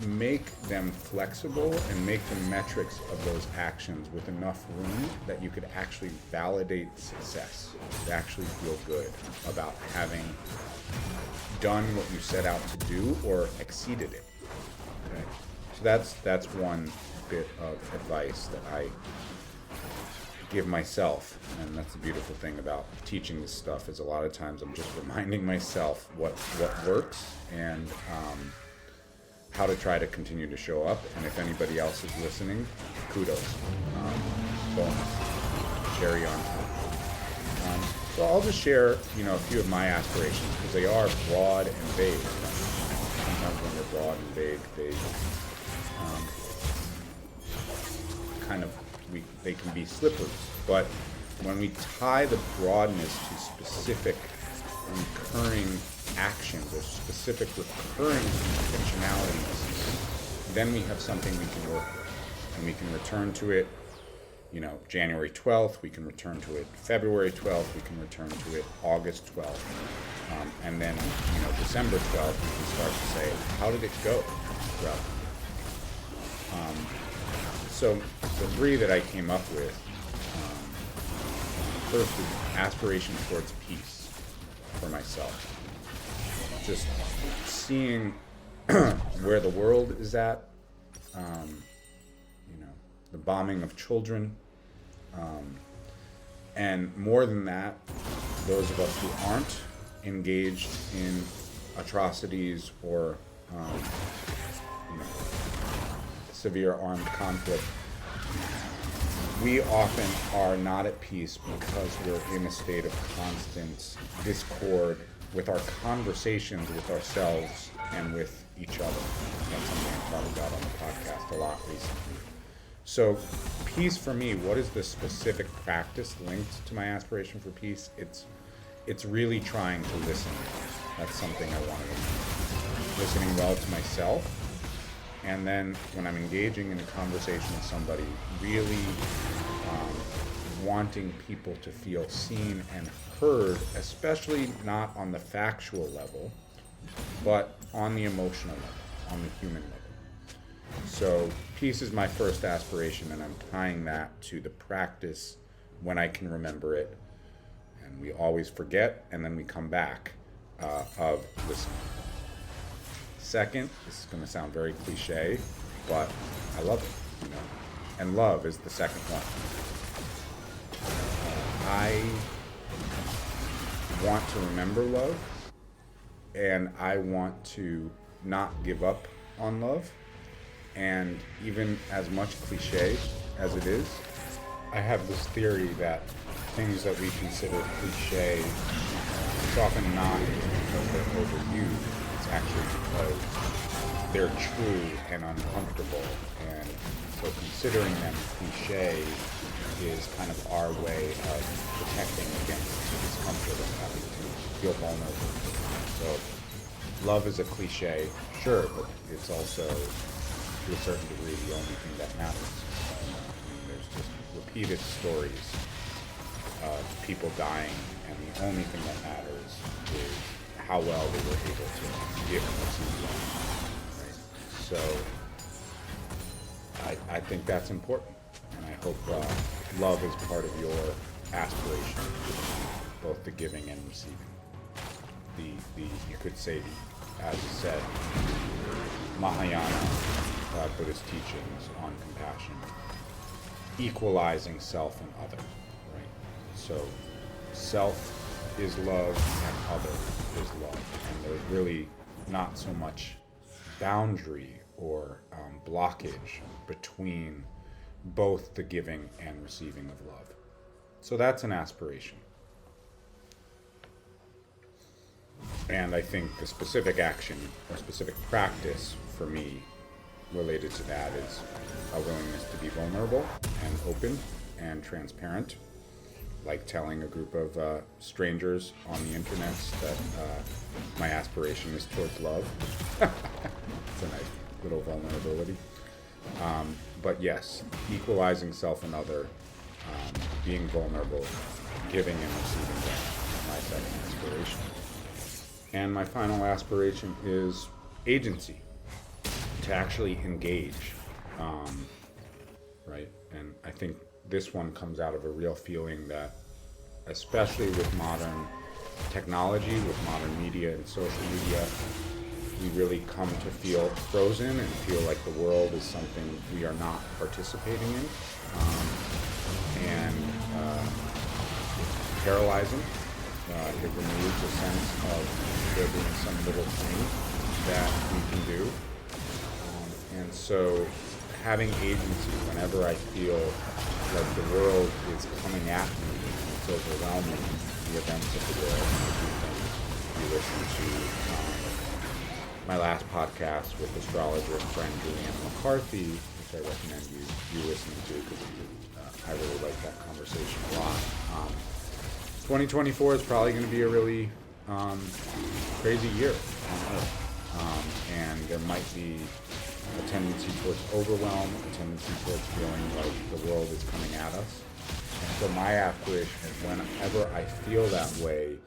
make them flexible and make the metrics of those actions with enough room that you could actually validate success, to actually feel good about having done what you set out to do or exceeded it. Okay? So that's one bit of advice that I give myself, and that's the beautiful thing about teaching this stuff, is a lot of times I'm just reminding myself what works and how to try to continue to show up. And if anybody else is listening, kudos, bonus, cherry on top. So I'll just share, a few of my aspirations, because they are broad and vague. Sometimes when they're broad and vague, they can be slippery. But when we tie the broadness to specific recurring actions or specific recurring intentionalities, then we have something we can work with, and we can return to it. January 12th, we can return to it. February 12th, we can return to it. August 12th, and then December 12th, we can start to say, how did it go throughout the year? So the 3 that I came up with, first is aspiration towards peace for myself. Just seeing where the world is at, the bombing of children, and more than that, those of us who aren't engaged in atrocities or severe armed conflict, we often are not at peace because we're in a state of constant discord with our conversations with ourselves and with each other. That's something I've talked about on the podcast a lot recently. So peace for me, what is the specific practice linked to my aspiration for peace? It's really trying to listen. That's something I want to do. Listening well to myself. And then when I'm engaging in a conversation with somebody, really wanting people to feel seen and heard, especially not on the factual level, but on the emotional level, on the human level. So peace is my first aspiration, and I'm tying that to the practice when I can remember it. And we always forget, and then we come back of listening. Second, this is going to sound very cliche, but I love it, and love is the second one. I want to remember love, and I want to not give up on love. And even as much cliche as it is, I have this theory that things that we consider cliche, it's often not because they're overused. It's actually because they're true and uncomfortable. And so considering them cliche is kind of our way of protecting against discomfort and having to feel vulnerable. So love is a cliche, sure, but it's also, to a certain degree, the only thing that matters. There's just repeated stories of people dying, and the only thing that matters is how well they were able to give and receive love. Right? So I think that's important, and I hope love is part of your aspiration, both the giving and receiving. The you could say, as you said, Mahayana Buddhist teachings on compassion, equalizing self and other, right? So self is love and other is love, and there's really not so much boundary or blockage between both the giving and receiving of love. So that's an aspiration. And I think the specific action or specific practice for me related to that is a willingness to be vulnerable and open and transparent, like telling a group of strangers on the internet that my aspiration is towards love. It's a nice little vulnerability. But yes, equalizing self and other, being vulnerable, giving and receiving is my second aspiration. And my final aspiration is agency, to actually engage, right? And I think this one comes out of a real feeling that, especially with modern technology, with modern media and social media, we really come to feel frozen and feel like the world is something we are not participating in, and paralyzing. It removes a sense of there being some little thing that we can do. And so having agency whenever I feel like the world is coming at me, it's overwhelming, the events of the world. You listen to my last podcast with astrologer and friend Julianne McCarthy, which I recommend you listening to, because I really like that conversation a lot. 2024 is probably going to be a really crazy year on Earth, and there might be a tendency towards overwhelm, a tendency towards feeling like the world is coming at us. And so my aspiration is, whenever I feel that way,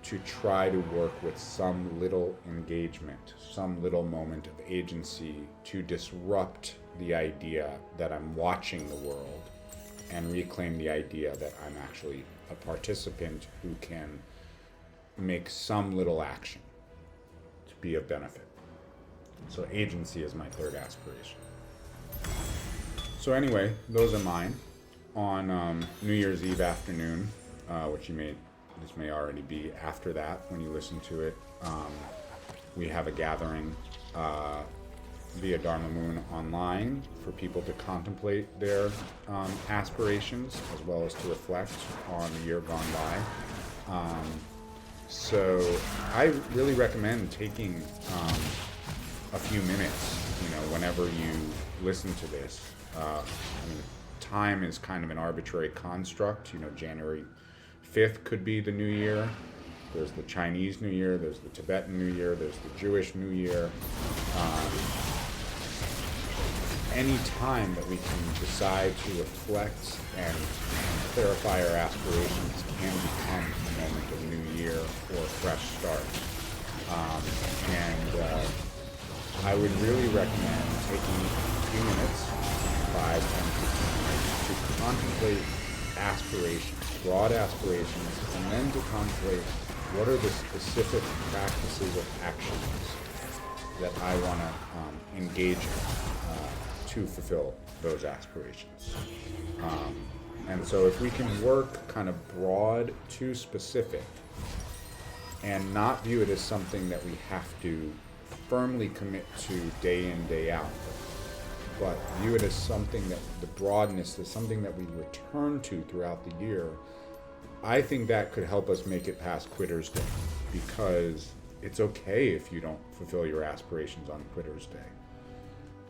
to try to work with some little engagement, some little moment of agency to disrupt the idea that I'm watching the world and reclaim the idea that I'm actually a participant who can make some little action to be of benefit. So agency is my third aspiration. So anyway, those are mine. On New Year's Eve afternoon, which this may already be after that when you listen to it, we have a gathering via Dharma Moon online for people to contemplate their aspirations, as well as to reflect on the year gone by. So I really recommend taking a few minutes, whenever you listen to this. Time is kind of an arbitrary construct. January 5th could be the New Year. There's the Chinese New Year, there's the Tibetan New Year, there's the Jewish New Year. Any time that we can decide to reflect and clarify our aspirations can become a moment of new year or a fresh start. I would really recommend taking a few minutes, 5, 10, 15 minutes, to contemplate aspirations, broad aspirations, and then to contemplate what are the specific practices or actions that I want to engage in to fulfill those aspirations. And so if we can work kind of broad to specific and not view it as something that we have to firmly commit to day in, day out, but view it as something that the broadness is something that we return to throughout the year, I think that could help us make it past Quitter's Day, because it's okay if you don't fulfill your aspirations on Quitter's Day.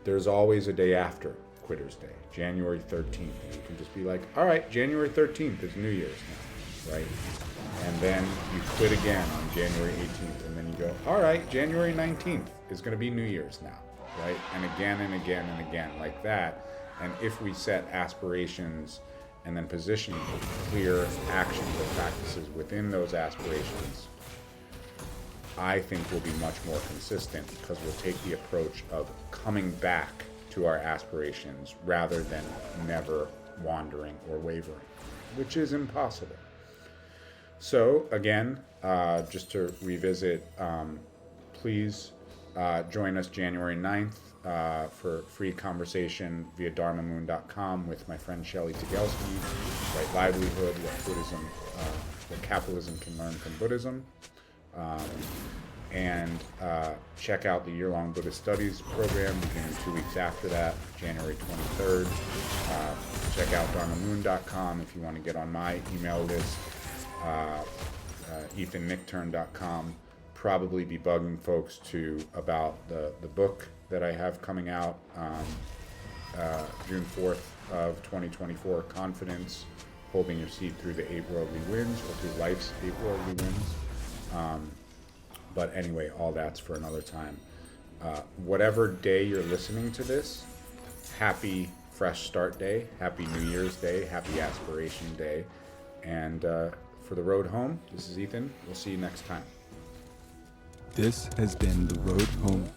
There's always a day after Quitter's Day, January 13th. And you can just be like, all right, January 13th is New Year's now, right? And then you quit again on January 18th. And then you go, all right, January 19th is going to be New Year's now, right? And again and again and again like that. And if we set aspirations and then position clear actions or practices within those aspirations, I think we'll be much more consistent because we'll take the approach of coming back to our aspirations rather than never wandering or wavering, which is impossible. So again, just to revisit, please join us January 9th for free conversation via dharmamoon.com with my friend Shelley Tagelski, Right Livelihood, what capitalism can learn from Buddhism. And check out the year-long Buddhist Studies program beginning 2 weeks after that, January 23rd. Check out dharmamoon.com if you want to get on my email list, ethannickturn.com. Probably be bugging folks about the book that I have coming out June 4th of 2024, Confidence, Holding Your Seat Through the 8 Worldly Winds, or through Life's 8 Worldly Winds. But anyway, all that's for another time. Whatever day you're listening to this, happy Fresh Start Day, happy New Year's Day, happy Aspiration Day. And for the road home, this is Ethan. We'll see you next time. This has been The Road Home.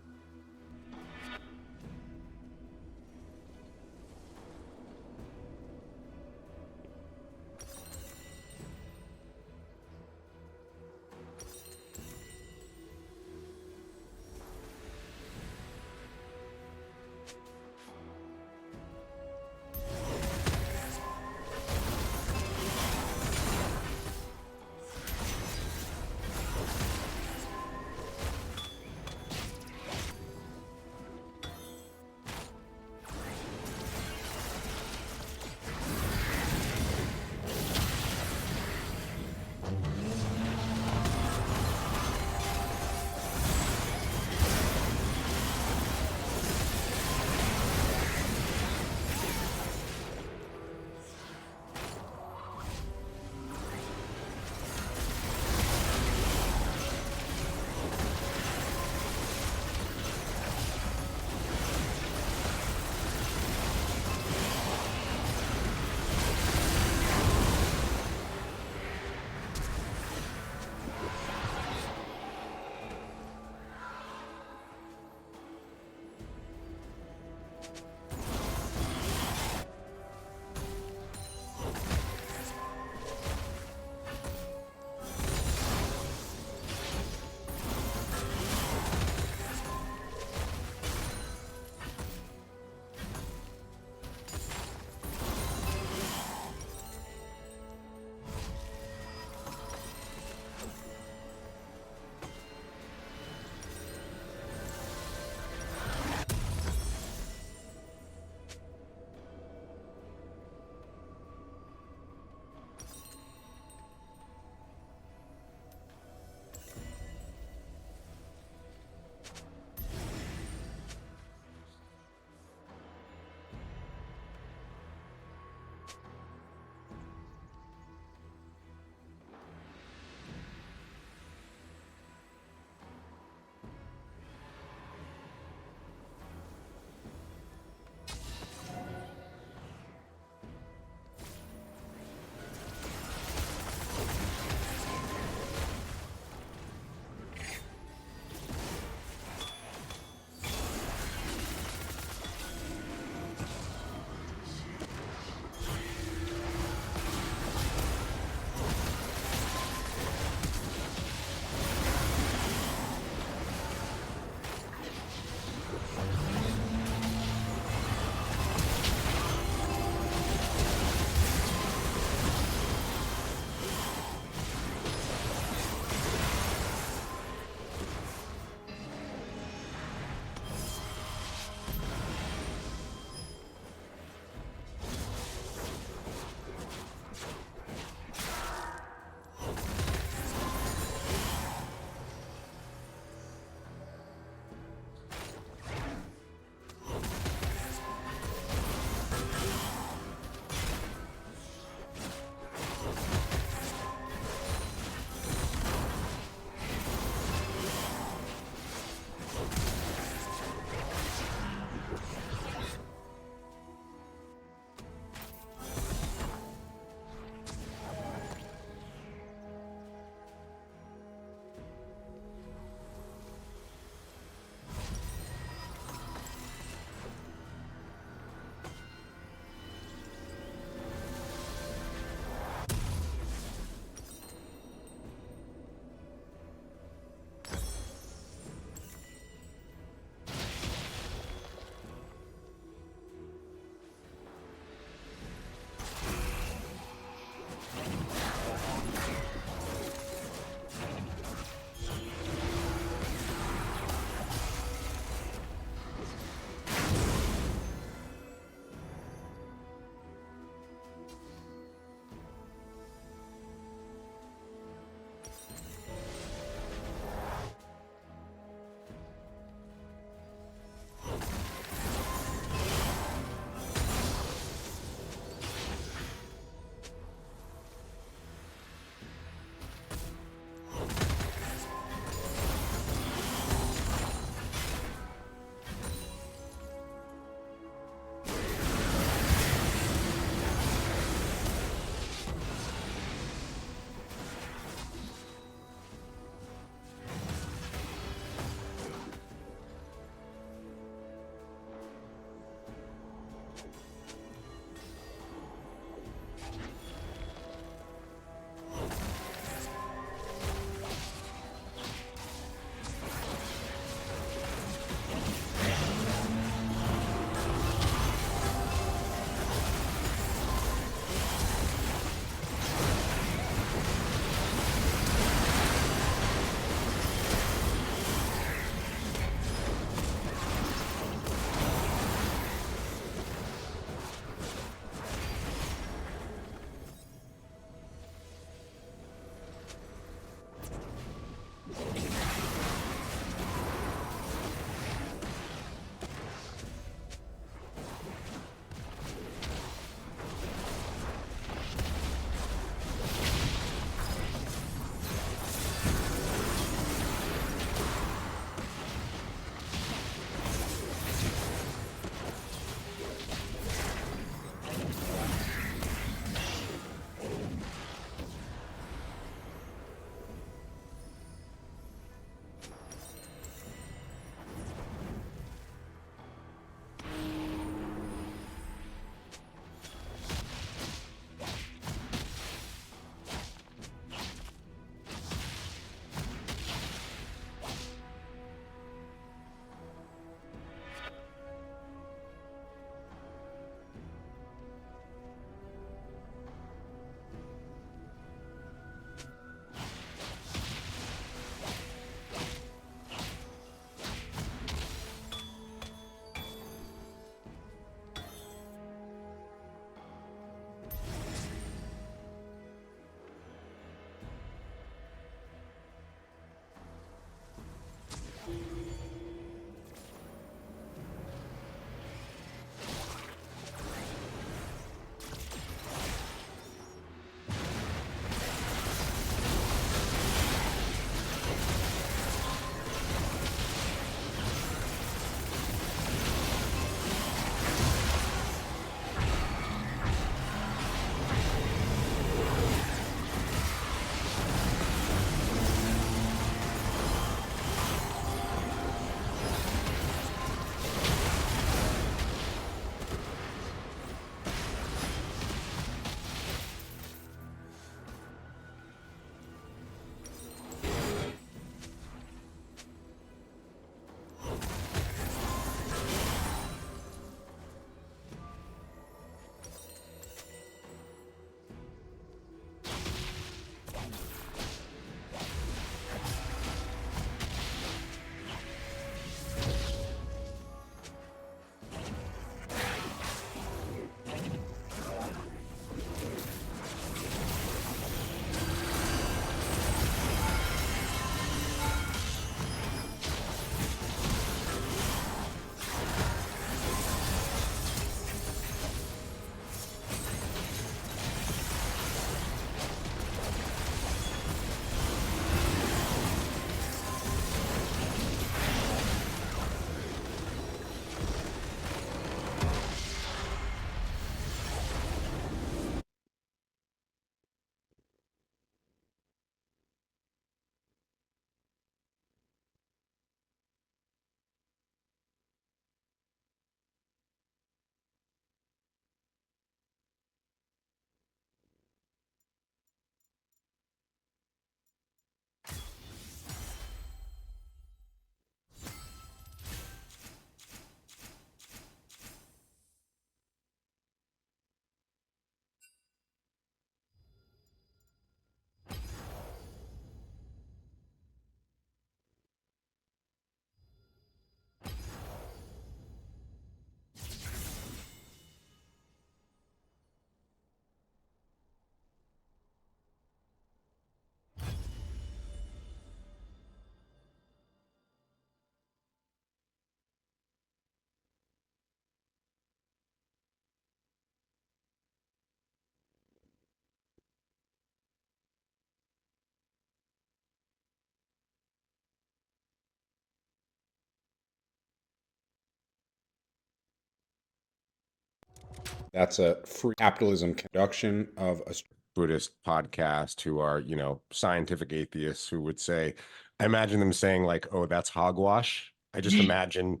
That's a free capitalism production of a Buddhist podcast who are, scientific atheists who would say, I imagine them saying like, oh, that's hogwash. I just imagine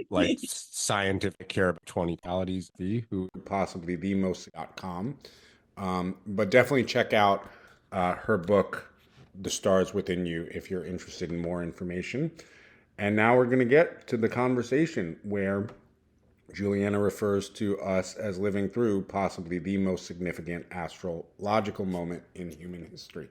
like scientific care about 20 qualities who possibly the most.com. But definitely check out her book, The Stars Within You, if you're interested in more information. And now we're going to get to the conversation where Juliana refers to us as living through possibly the most significant astrological moment in human history.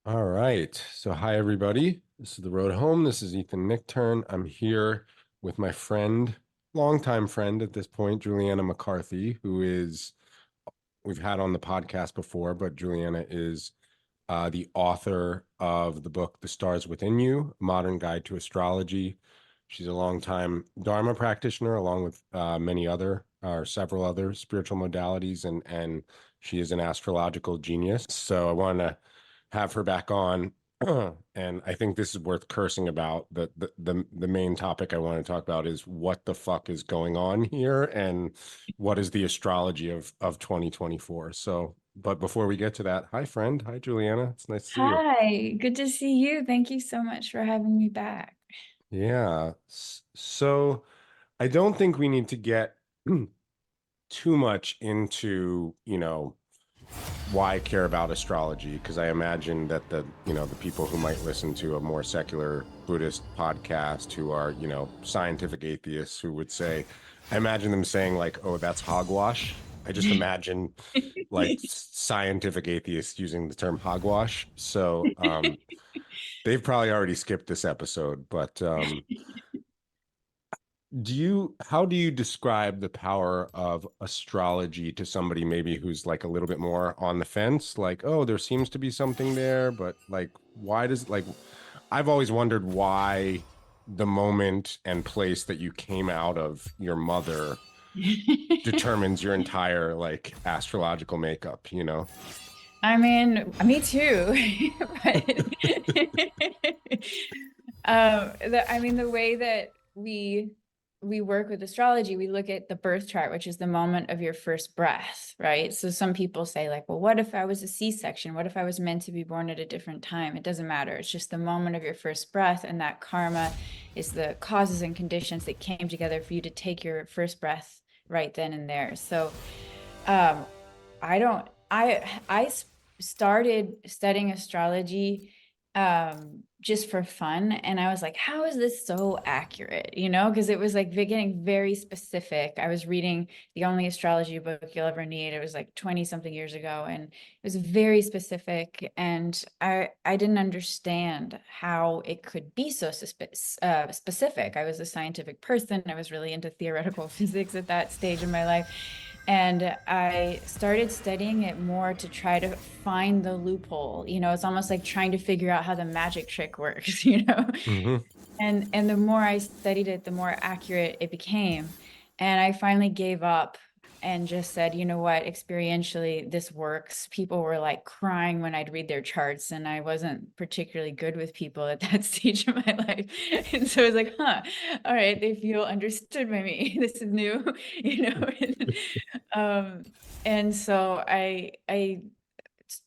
All right. So, hi, everybody. This is The Road Home. This is Ethan Nickturn. I'm here with my friend, longtime friend at this point, Juliana McCarthy, we've had on the podcast before, but Juliana is the author of the book, The Stars Within You, Modern Guide to Astrology. She's a longtime Dharma practitioner, along with many other or several other spiritual modalities, and she is an astrological genius. So I want to have her back on. And I think this is worth cursing about. The main topic I want to talk about is what the fuck is going on here and what is the astrology of 2024. So, but before we get to that, hi friend. Hi Juliana. It's nice to see you. Hi, good to see you. Thank you so much for having me back. Yeah. So I don't think we need to get too much into, why I care about astrology, because I imagine that the people who might listen to a more secular Buddhist podcast who are, scientific atheists who would say, I imagine them saying like, oh, that's hogwash. I just imagine like scientific atheists using the term hogwash. So they've probably already skipped this episode, but how do you describe the power of astrology to somebody maybe who's like a little bit more on the fence? Like, oh, there seems to be something there, but like, I've always wondered why the moment and place that you came out of your mother determines your entire like astrological makeup, I mean, me too. But the way that we work with astrology, we look at the birth chart, which is the moment of your first breath, right? So some people say like, well, what if I was a C-section? What if I was meant to be born at a different time? It doesn't matter. It's just the moment of your first breath, and that karma is the causes and conditions that came together for you to take your first breath right then and there. So I don't I started studying astrology just for fun, and I was like, how is this so accurate, because it was like getting very specific. I was reading the only astrology book you'll ever need. It was like 20 something years ago, and it was very specific, and I didn't understand how it could be so specific. I was a scientific person. I was really into theoretical physics at that stage in my life. And I started studying it more to try to find the loophole. It's almost like trying to figure out how the magic trick works, Mm-hmm. And the more I studied it, the more accurate it became. And I finally gave up and just said, you know what, experientially, this works. People were like crying when I'd read their charts, and I wasn't particularly good with people at that stage of my life. And so I was like, all right, they feel understood by me. This is new, and so I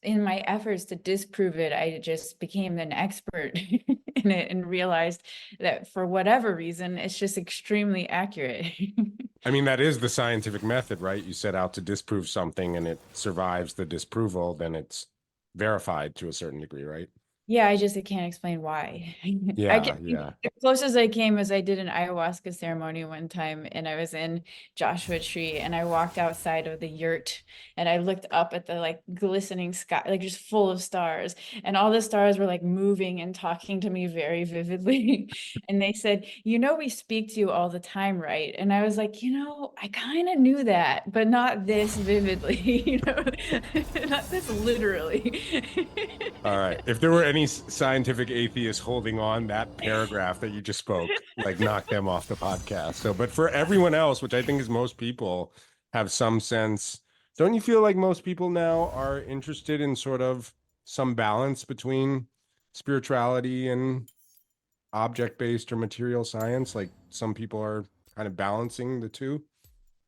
in my efforts to disprove it, I just became an expert in it and realized that for whatever reason, it's just extremely accurate. I mean, that is the scientific method, right? You set out to disprove something and it survives the disproval, then it's verified to a certain degree, right? Yeah, I can't explain why. Yeah, yeah. The closest I came was I did an ayahuasca ceremony one time, and I was in Joshua Tree, and I walked outside of the yurt, and I looked up at the like glistening sky, like just full of stars, and all the stars were like moving and talking to me very vividly. And they said, we speak to you all the time, right? And I was like, I kind of knew that, but not this vividly, not this literally. All right. If there were any scientific atheists holding on that paragraph that you just spoke, like knock them off the podcast. So, but for everyone else, which I think is most people, have some sense. Don't you feel like most people now are interested in sort of some balance between spirituality and object-based or material science? Like some people are kind of balancing the two?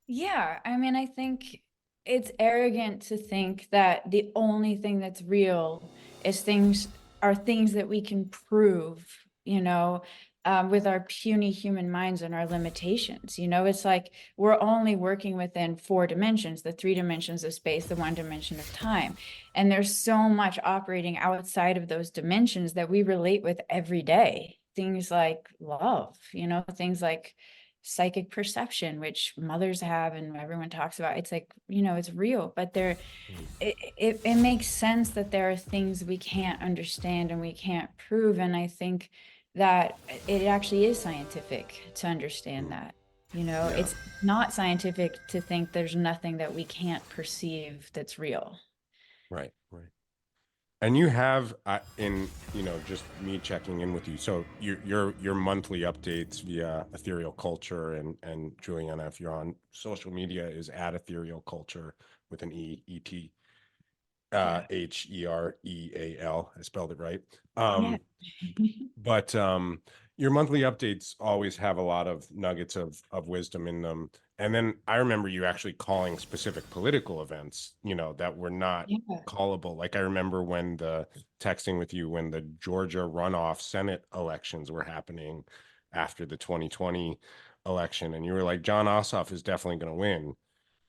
Yeah, I mean, I think it's arrogant to think that the only thing that's real is things that we can prove, you know, with our puny human minds and our limitations. You know, it's like we're only working within 4 dimensions, the 3 dimensions of space, the 1 dimension of time. And there's so much operating outside of those dimensions that we relate with every day. Things like love, you know, things like psychic perception, which mothers have and everyone talks about. It's like, you know, it's real, but it makes sense that there are things we can't understand and we can't prove. And I think that it actually is scientific to understand that. You know, Yeah. it's not scientific to think there's nothing that we can't perceive that's real. Right. And you have in, just me checking in with you. So your monthly updates via Ethereal Culture, and Juliana, if you're on social media, is at Ethereal Culture with an E-E-T, Yeah. Hereal. I spelled it right. Yeah. But your monthly updates always have a lot of nuggets of wisdom in them. And then I remember you actually calling specific political events, that were not Yeah. callable. Like I remember when texting with you when the Georgia runoff Senate elections were happening after the 2020 election, and you were like, John Ossoff is definitely going to win.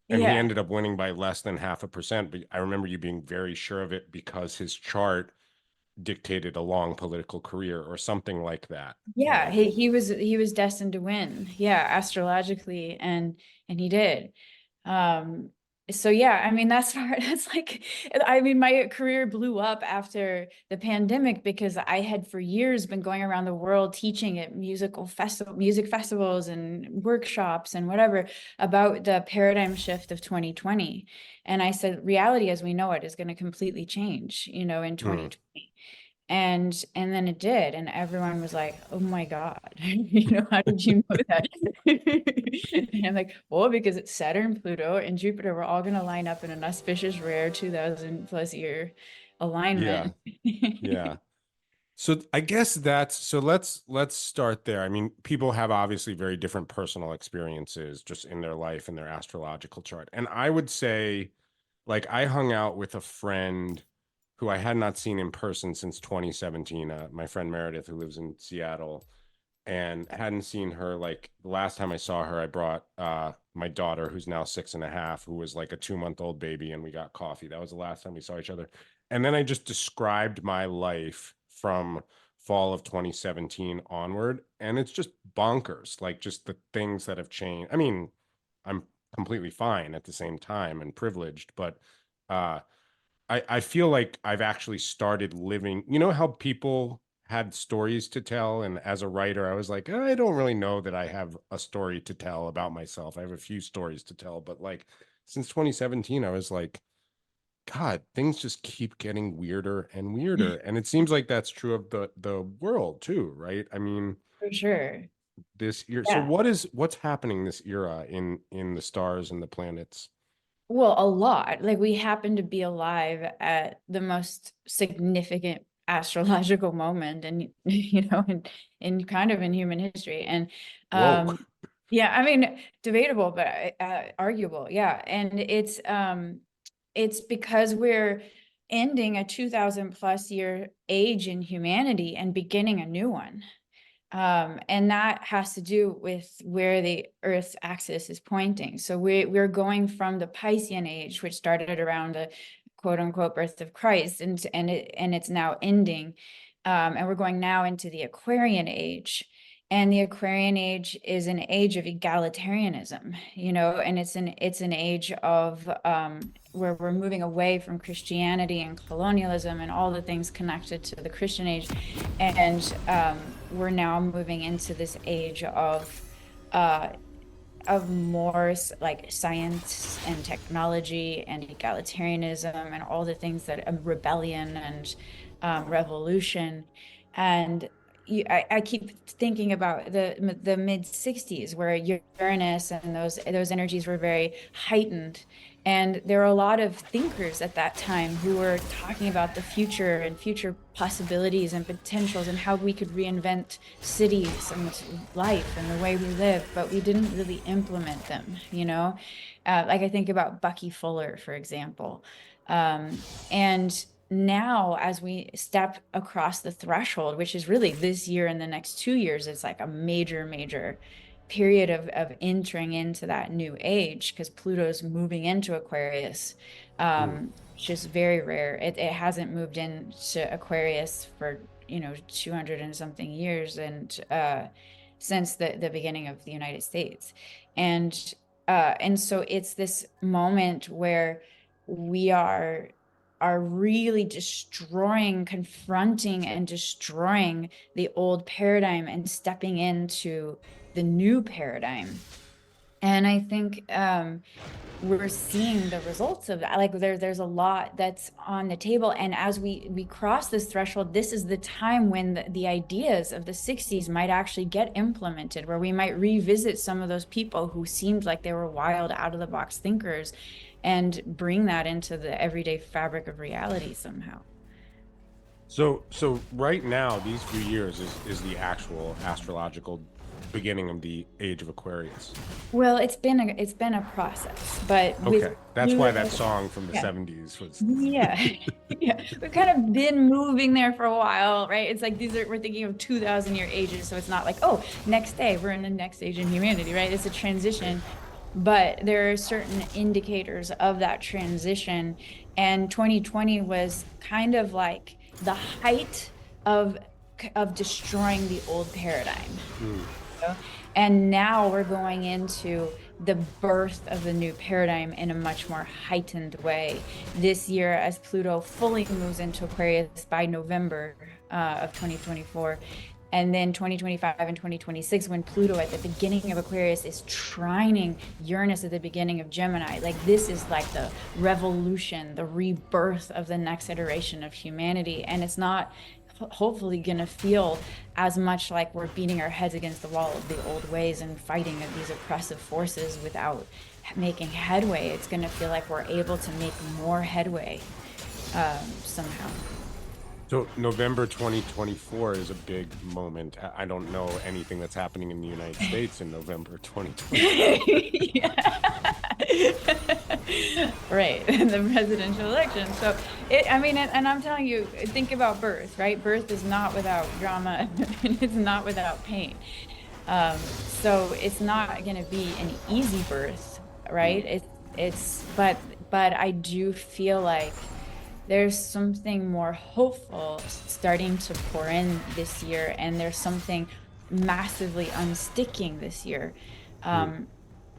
And he Yeah. ended up winning by less than 0.5%. But I remember you being very sure of it because his chart dictated a long political career or something like that. Yeah, he was destined to win. Yeah, astrologically, and he did. Um, so yeah, I mean that's that's like, I mean my career blew up after the pandemic because I had for years been going around the world teaching at music festivals and workshops and whatever about the paradigm shift of 2020. And I said reality as we know it is going to completely change, you know, in Hmm. 2020. And then it did, and everyone was like, oh my God, you know, how did you know that? And I'm like, well, because it's Saturn, Pluto, and Jupiter were all going to line up in an auspicious rare 2000+ year Yeah. alignment. Yeah. So I guess let's start there. I mean, people have obviously very different personal experiences just in their life and their astrological chart. And I would say, like, I hung out with a friend who I had not seen in person since 2017, my friend Meredith, who lives in Seattle, and hadn't seen her. Like the last time I saw her, I brought my daughter, who's now 6.5, who was like a 2-month-old baby, and we got coffee. That was the last time we saw each other. And then I just described my life from fall of 2017 onward, and it's just bonkers. Like just the things that have changed. I mean, I'm completely fine at the same time and privileged, but uh I feel like I've actually started living, how people had stories to tell. And as a writer, I was like, I don't really know that I have a story to tell about myself. I have a few stories to tell, but like since 2017, I was like, God, things just keep getting weirder and weirder. And it seems like that's true of the world too, right? I mean, For sure. this year. So Yeah. what's happening this era in the stars and the planets? Well, a lot. Like we happen to be alive at the most significant astrological moment and you know in kind of in human history. And Whoa. yeah, I mean debatable but arguable. Yeah. And it's because we're ending a 2000+ year age in humanity and beginning a new one. And that has to do with where the Earth's axis is pointing. So we're going from the Piscean age, which started around the quote unquote birth of Christ, and it's now ending. And we're going now into the Aquarian age. And the Aquarian age is an age of egalitarianism, you know, and it's an age of where we're moving away from Christianity and colonialism and all the things connected to the Christian age, and we're now moving into this age of more like science and technology and egalitarianism and all the things that rebellion and revolution. And I keep thinking about the mid 60s where Uranus and those energies were very heightened. And there were a lot of thinkers at that time who were talking about the future and future possibilities and potentials and how we could reinvent cities and life and the way we live, but we didn't really implement them, you know? Like I think about Bucky Fuller, for example. And now as we step across the threshold, which is really this year and the next 2 years, it's like a major period of entering into that new age because Pluto's moving into Aquarius, which is very rare. It hasn't moved into Aquarius for 200 and something years, and since the beginning of the United States. And so it's this moment where we are really confronting and destroying the old paradigm and stepping into the new paradigm. And I think we're seeing the results of that. Like there's a lot that's on the table. And as we cross this threshold, this is the time when the ideas of the 60s might actually get implemented, where we might revisit some of those people who seemed like they were wild, out of the box thinkers and bring that into the everyday fabric of reality somehow. So right now, these few years is the actual astrological beginning of the age of Aquarius. Well, it's been a process, but okay, that's why that song from the 70s was. Yeah, yeah, we've kind of been moving there for a while, right? It's like we're thinking of 2,000-year ages, so it's not like, oh, next day we're in the next age in humanity, right? It's a transition. But there are certain indicators of that transition. And 2020 was kind of like the height of destroying the old paradigm. And now we're going into the birth of the new paradigm in a much more heightened way this year, as Pluto fully moves into Aquarius by November of 2024. And then 2025 and 2026, when Pluto at the beginning of Aquarius is trining Uranus at the beginning of Gemini. Like this is like the revolution, the rebirth of the next iteration of humanity. And it's not hopefully going to feel as much like we're beating our heads against the wall of the old ways and fighting these oppressive forces without making headway. It's going to feel like we're able to make more headway somehow. So November 2024 is a big moment. I don't know anything that's happening in the United States in November 2024. Right, the presidential election. So, and I'm telling you, think about birth, right? Birth is not without drama, and it's not without pain. So it's not going to be an easy birth, right? But I do feel like there's something more hopeful starting to pour in this year, and there's something massively unsticking this year,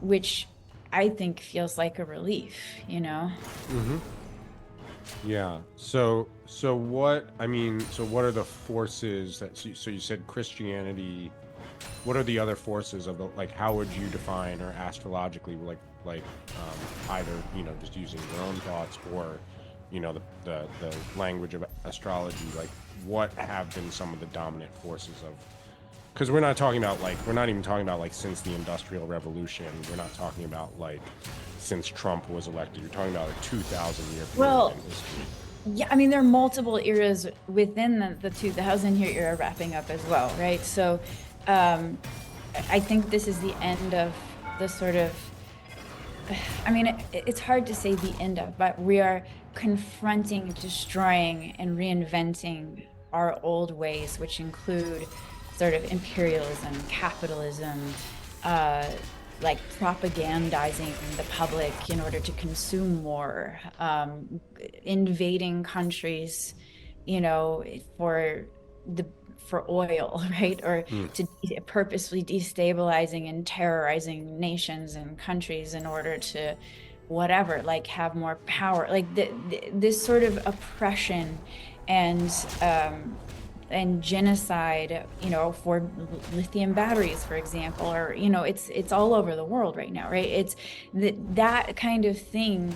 which I think feels like a relief, Mm-hmm. Yeah. So what are the forces that? So you said Christianity. What are the other forces of how would you define, or astrologically, either just using your own thoughts or the language of astrology, what have been some of the dominant forces of, because we're not even talking about since the Industrial Revolution. We're not talking about since Trump was elected. You're talking about a 2,000-year period in history. Yeah, there are multiple eras within the 2,000-year era wrapping up as well, right? So I think this is the end of the sort of, it's hard to say the end of, but we are confronting, destroying, and reinventing our old ways, which include sort of imperialism, capitalism, propagandizing the public in order to consume more, invading countries, for oil, right? Or to purposely destabilizing and terrorizing nations and countries in order to whatever, have more power, this sort of oppression and genocide, for lithium batteries, for example, or, it's all over the world right now, right? It's that kind of thing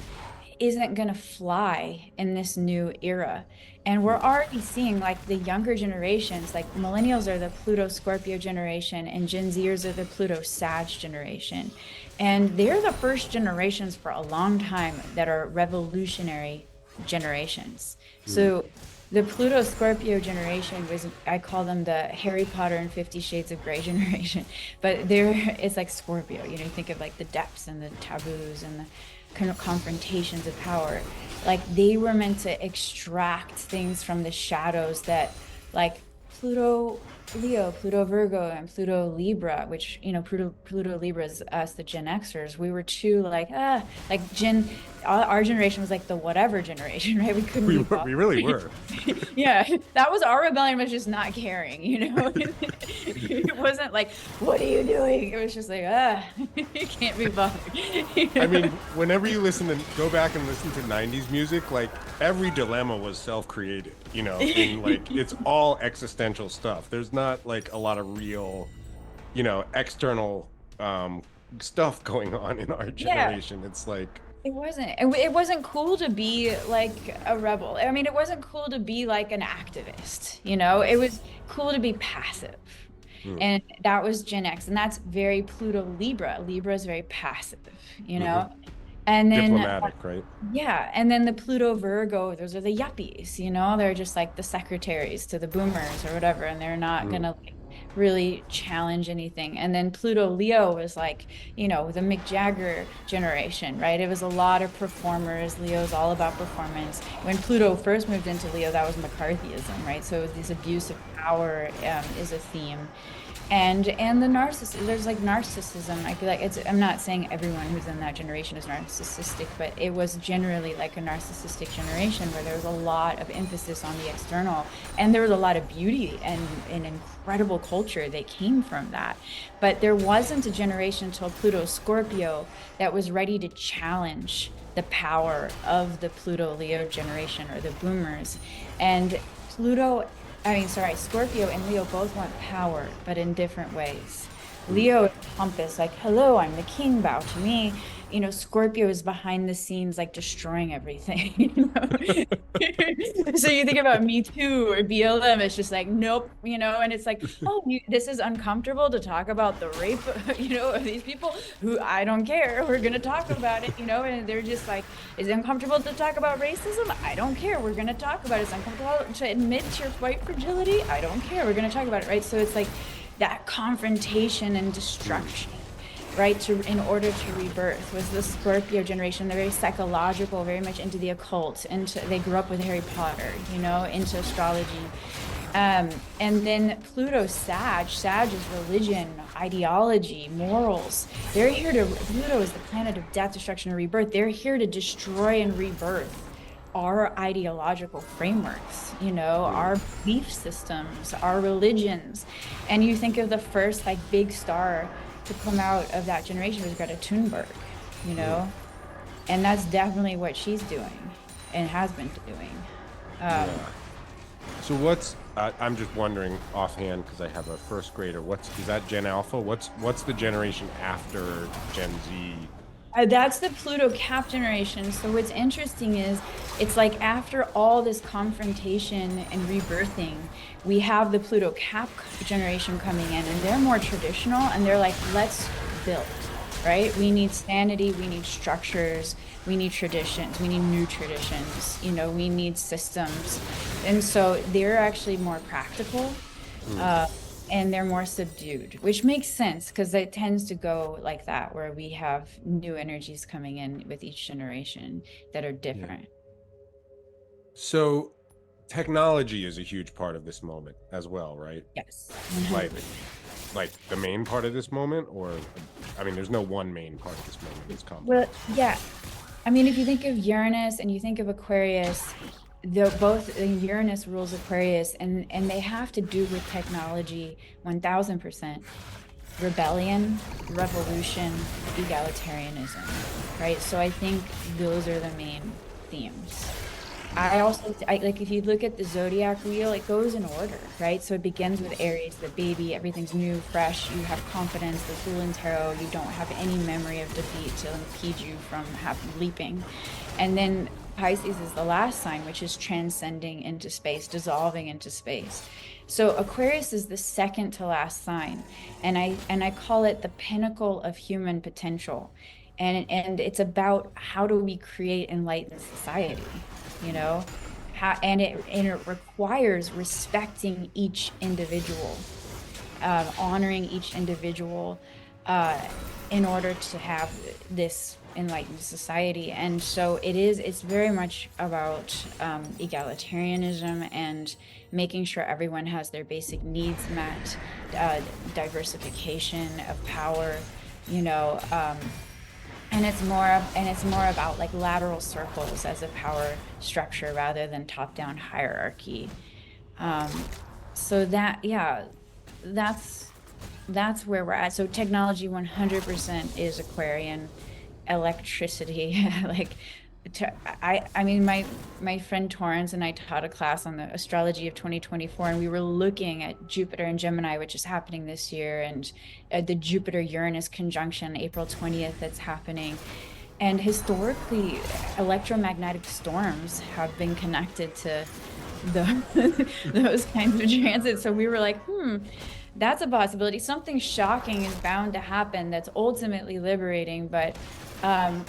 isn't going to fly in this new era. And we're already seeing like the younger generations, like millennials are the Pluto Scorpio generation and Gen Zers are the Pluto Sag generation. And they're the first generations for a long time that are revolutionary generations. So the Pluto Scorpio generation was, I call them the Harry Potter and 50 Shades of Grey generation, but it's like Scorpio, you know, you think of like the depths and the taboos and the kind of confrontations of power. Like they were meant to extract things from the shadows that like Pluto Leo, Pluto Virgo, and Pluto Libra, which, you know, Pluto Libra is us, the Gen Xers. We were too like our generation was like the whatever generation, right? We couldn't We, be bothered. we really were. Yeah, that was our rebellion, was just not caring, you know? It wasn't like, what are you doing? It was just like, you can't be bothered. I mean, whenever you go back and listen to 90s music, like every dilemma was self-created, you know, and like it's all existential stuff. There's not like a lot of real, you know, external stuff going on in our generation. Yeah. It's like, it wasn't cool to be like a rebel. I mean, it wasn't cool to be like an activist, you know, it was cool to be passive. And that was Gen X, and that's very Pluto Libra. Libra is very passive, you know? And then diplomatic, right? Yeah. And then the Pluto Virgo, those are the yuppies, you know, they're just like the secretaries to the boomers or whatever, and they're not gonna like really challenge anything. And then Pluto Leo was like, you know, the Mick Jagger generation, right? It was a lot of performers. Leo's all about performance. When Pluto first moved into Leo, that was McCarthyism, right? So this abuse of power is a theme. And the narcissism, there's like narcissism. I feel like I'm not saying everyone who's in that generation is narcissistic, but it was generally like a narcissistic generation where there was a lot of emphasis on the external, and there was a lot of beauty and an incredible culture that came from that. But there wasn't a generation until Pluto Scorpio that was ready to challenge the power of the Pluto Leo generation or the boomers. And Scorpio and Leo both want power, but in different ways. Leo is pompous, like, hello, I'm the king, bow to me. You know, Scorpio is behind the scenes, like destroying everything. You know? So you think about Me Too or BLM, it's just like, nope, you know, and it's like, this is uncomfortable to talk about the rape, you know, of these people who I don't care. We're going to talk about it, you know, and they're just like, is it uncomfortable to talk about racism? I don't care. We're going to talk about it. It's uncomfortable to admit your white fragility? I don't care. We're going to talk about it, right? So it's like that confrontation and destruction. Right, in order to rebirth was the Scorpio generation. They're very psychological, very much into the occult, they grew up with Harry Potter, you know, into astrology. And then Pluto Sag is religion, ideology, morals. Pluto is the planet of death, destruction, and rebirth. They're here to destroy and rebirth our ideological frameworks, you know, our belief systems, our religions. And you think of the first like big star to come out of that generation was Greta Thunberg, you know, and that's definitely what she's doing and has been doing. So I'm just wondering offhand, because I have a first grader, is that Gen Alpha? What's the generation after Gen Z? That's the Pluto Cap generation. So what's interesting is it's like after all this confrontation and rebirthing, we have the Pluto Cap generation coming in, and they're more traditional, and they're like, let's build, right? We need sanity, we need structures, we need traditions, we need new traditions, you know, we need systems. And so they're actually more practical. And they're more subdued, which makes sense because it tends to go like that, where we have new energies coming in with each generation that are different. Yeah. So technology is a huge part of this moment as well, right? Yes. Like the main part of this moment, or, I mean, there's no one main part of this moment. It's complex. Well, yeah. I mean, if you think of Uranus and you think of Aquarius, both Uranus rules Aquarius, and they have to do with technology 1000%. Rebellion, revolution, egalitarianism, right? So I think those are the main themes. I also, like, if you look at the zodiac wheel, it goes in order, right? So it begins with Aries, the baby, everything's new, fresh, you have confidence, the Fool and Tarot, you don't have any memory of defeat to impede you from leaping. And then Pisces is the last sign, which is transcending into space, dissolving into space. So Aquarius is the second to last sign, and I call it the pinnacle of human potential. And it's about how do we create enlightened society, you know? And it requires respecting each individual, honoring each individual, in order to have this enlightened society. And so it's very much about egalitarianism and making sure everyone has their basic needs met, diversification of power, you know, and it's more about like lateral circles as a power structure rather than top-down hierarchy. So that's where we're at. So technology 100% is Aquarian. Electricity, like, I mean, my friend Torrance and I taught a class on the astrology of 2024, and we were looking at Jupiter and Gemini, which is happening this year, and the Jupiter-Uranus conjunction, April 20th, that's happening. And historically, electromagnetic storms have been connected to those kinds of transits. So we were like, that's a possibility. Something shocking is bound to happen that's ultimately liberating, but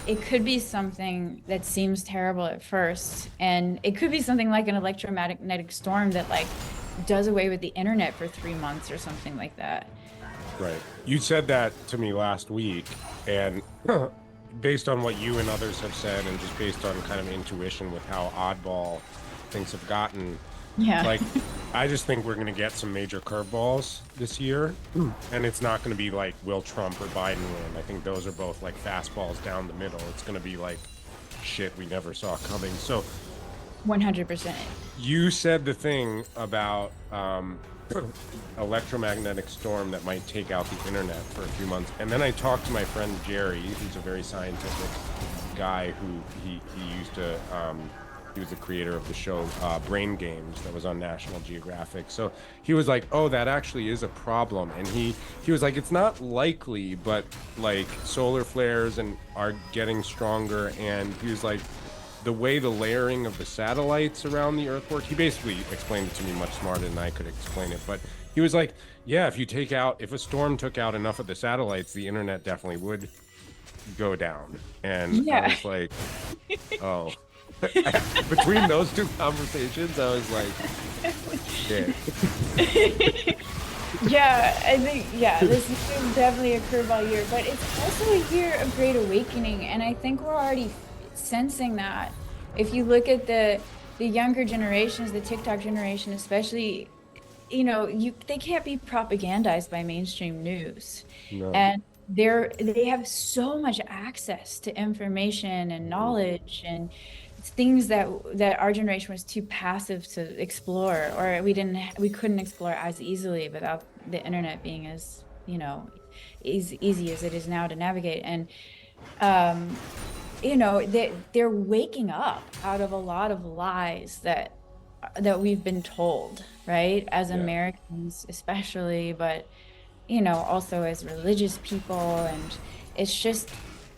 it could be something that seems terrible at first, and it could be something like an electromagnetic storm that like does away with the internet for 3 months or something like that. Right. You said that to me last week, and based on what you and others have said, and just based on kind of intuition with how oddball things have gotten, Yeah. like, I just think we're going to get some major curveballs this year, and it's not going to be like, will Trump or Biden win? I think those are both like fastballs down the middle. It's going to be like shit we never saw coming. So 100%. you said the thing about electromagnetic storm that might take out the internet for a few months, and then I talked to my friend Jerry, who's a very scientific guy who he used to he was the creator of the show Brain Games that was on National Geographic. So he was like, oh, that actually is a problem. And he was like, it's not likely, but like solar flares and are getting stronger. And he was like, the way the layering of the satellites around the Earth work, he basically explained it to me much smarter than I could explain it. But he was like, yeah, if a storm took out enough of the satellites, the internet definitely would go down. And Yeah. I was like, oh. Between those two conversations, I was like, shit. Yeah, I think, this is definitely a curveball year, but it's also a year of great awakening, and I think we're already sensing that. If you look at the younger generations, the TikTok generation especially, you know, they can't be propagandized by mainstream news. No. And they have so much access to information and knowledge and things that our generation was too passive to explore, or we couldn't explore as easily without the internet being as, you know, easy as it is now to navigate. And you know, they're waking up out of a lot of lies that we've been told, right, as Americans especially, but you know, also as religious people. And it's just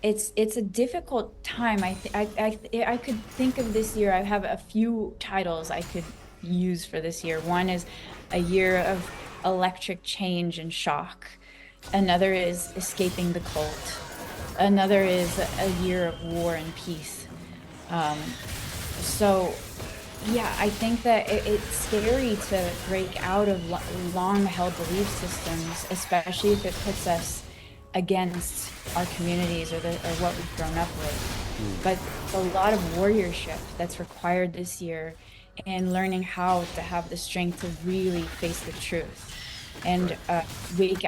it's a difficult time. I could think of this year, I have a few titles I could use for this year. One is a year of electric change and shock. Another is escaping the cult. Another is a year of war and peace. So yeah, I think that it's scary to break out of long-held belief systems, especially if it puts us against our communities or what we've grown up with. But a lot of warriorship that's required this year, and learning how to have the strength to really face the truth and wake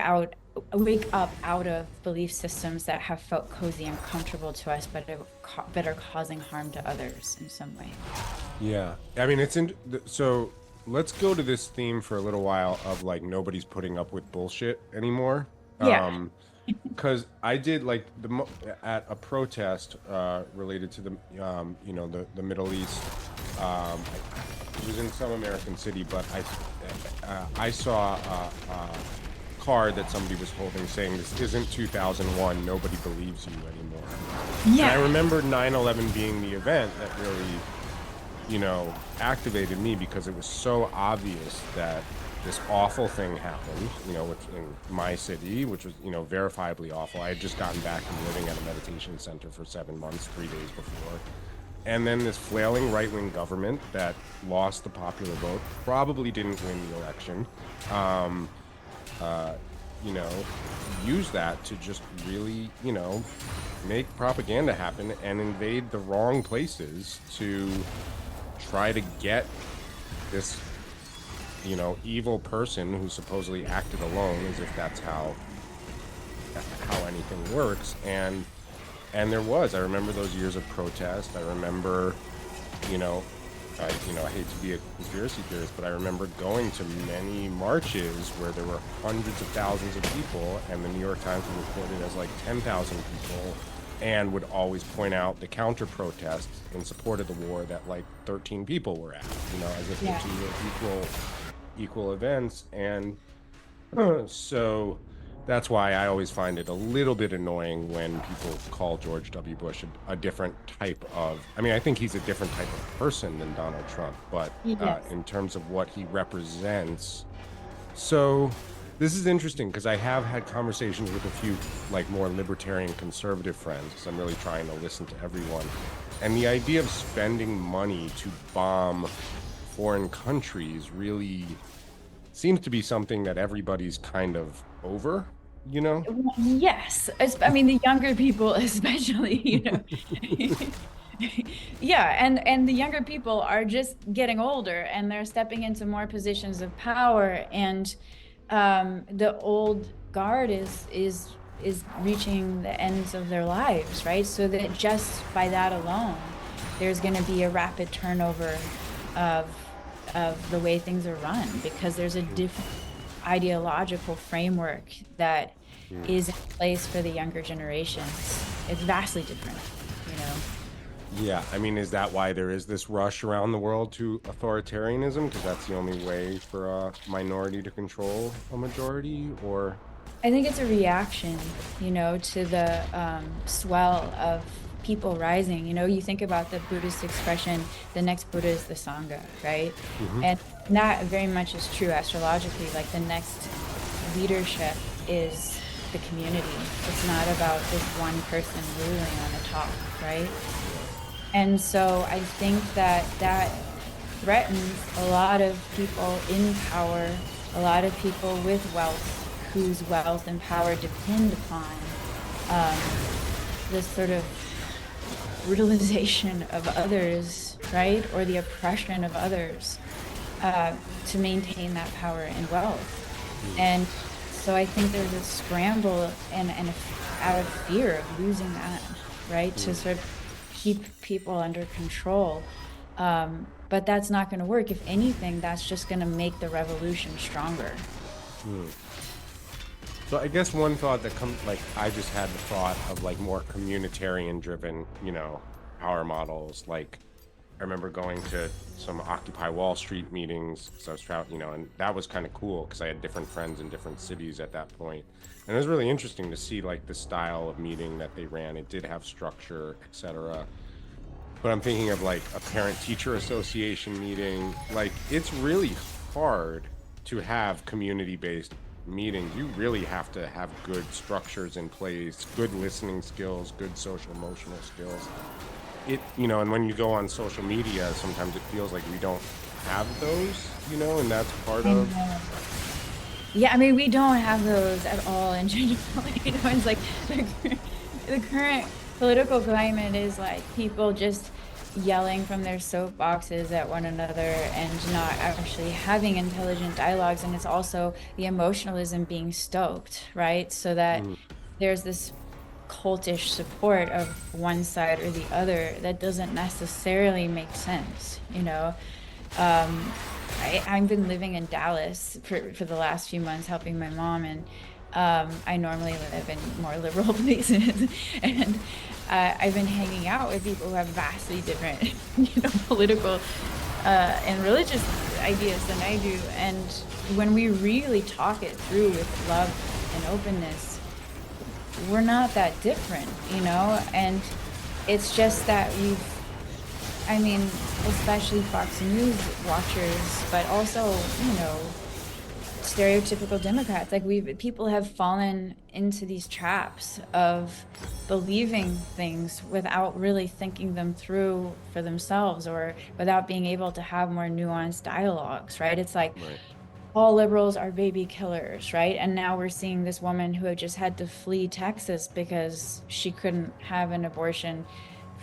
up out of belief systems that have felt cozy and comfortable to us, but are causing harm to others in some way. Yeah, I mean, so let's go to this theme for a little while of like nobody's putting up with bullshit anymore. Yeah. Because I did like at a protest related to the you know, the Middle East it was in some American city, but I saw a card that somebody was holding saying, "This isn't 2001. Nobody believes you anymore." Yeah. And I remember 9/11 being the event that really, activated me, because it was so obvious that this awful thing happened, which in my city, which was, verifiably awful. I had just gotten back from living at a meditation center for 7 months, 3 days before. And then this flailing right-wing government that lost the popular vote, probably didn't win the election, use that to just really, make propaganda happen and invade the wrong places to try to get this, evil person who supposedly acted alone, as if that's how anything works. And I remember those years of protest. I remember, I hate to be a conspiracy theorist, but I remember going to many marches where there were hundreds of thousands of people, and the New York Times would report it as like 10,000 people, and would always point out the counter protests in support of the war that like 13 people were at, as if the two were equal events. And so that's why I always find it a little bit annoying when people call George W. Bush a different type of, I think he's a different type of person than Donald Trump, but in terms of what he represents. So this is interesting, because I have had conversations with a few like more libertarian conservative friends, because I'm really trying to listen to everyone. And the idea of spending money to bomb foreign countries really seems to be something that everybody's kind of over, Yes. The younger people especially, Yeah, and the younger people are just getting older, and they're stepping into more positions of power, and the old guard is reaching the ends of their lives, right? So that just by that alone, there's going to be a rapid turnover of the way things are run, because there's a different ideological framework that is in place for the younger generations. It's vastly different, Yeah, is that why there is this rush around the world to authoritarianism? Because that's the only way for a minority to control a majority? Or I think it's a reaction, to the swell of people rising. You think about the Buddhist expression, the next Buddha is the Sangha, right? And that very much is true astrologically. Like, the next leadership is the community. It's not about this one person ruling on the top, right? And so I think that threatens a lot of people in power, a lot of people with wealth, whose wealth and power depend upon this sort of brutalization of others, right? Or the oppression of others to maintain that power and wealth. And so I think there's a scramble and out of fear of losing that, right? To sort of keep people under control. But that's not going to work. If anything, that's just going to make the revolution stronger. So I guess one thought that comes, like, I just had the thought of like more communitarian driven, power models. Like, I remember going to some Occupy Wall Street meetings, so I was traveling, and that was kind of cool because I had different friends in different cities at that point. And it was really interesting to see like the style of meeting that they ran. It did have structure, etc. But I'm thinking of like a parent-teacher association meeting. Like, it's really hard to have community-based meetings. You really have to have good structures in place, good listening skills, good social emotional skills. And when you go on social media, sometimes it feels like we don't have those, and that's part of. Yeah, we don't have those at all in general. It's like the current political climate is like people just yelling from their soapboxes at one another and not actually having intelligent dialogues. And it's also the emotionalism being stoked, right? So that there's this cultish support of one side or the other that doesn't necessarily make sense, I've been living in Dallas for the last few months helping my mom, and I normally live in more liberal places, and I've been hanging out with people who have vastly different, political and religious ideas than I do. And when we really talk it through with love and openness, we're not that different, and it's just that I mean, especially Fox News watchers, but also, stereotypical Democrats. Like people have fallen into these traps of believing things without really thinking them through for themselves, or without being able to have more nuanced dialogues, right? It's like, Right. all liberals are baby killers, right? And now we're seeing this woman who had just had to flee Texas because she couldn't have an abortion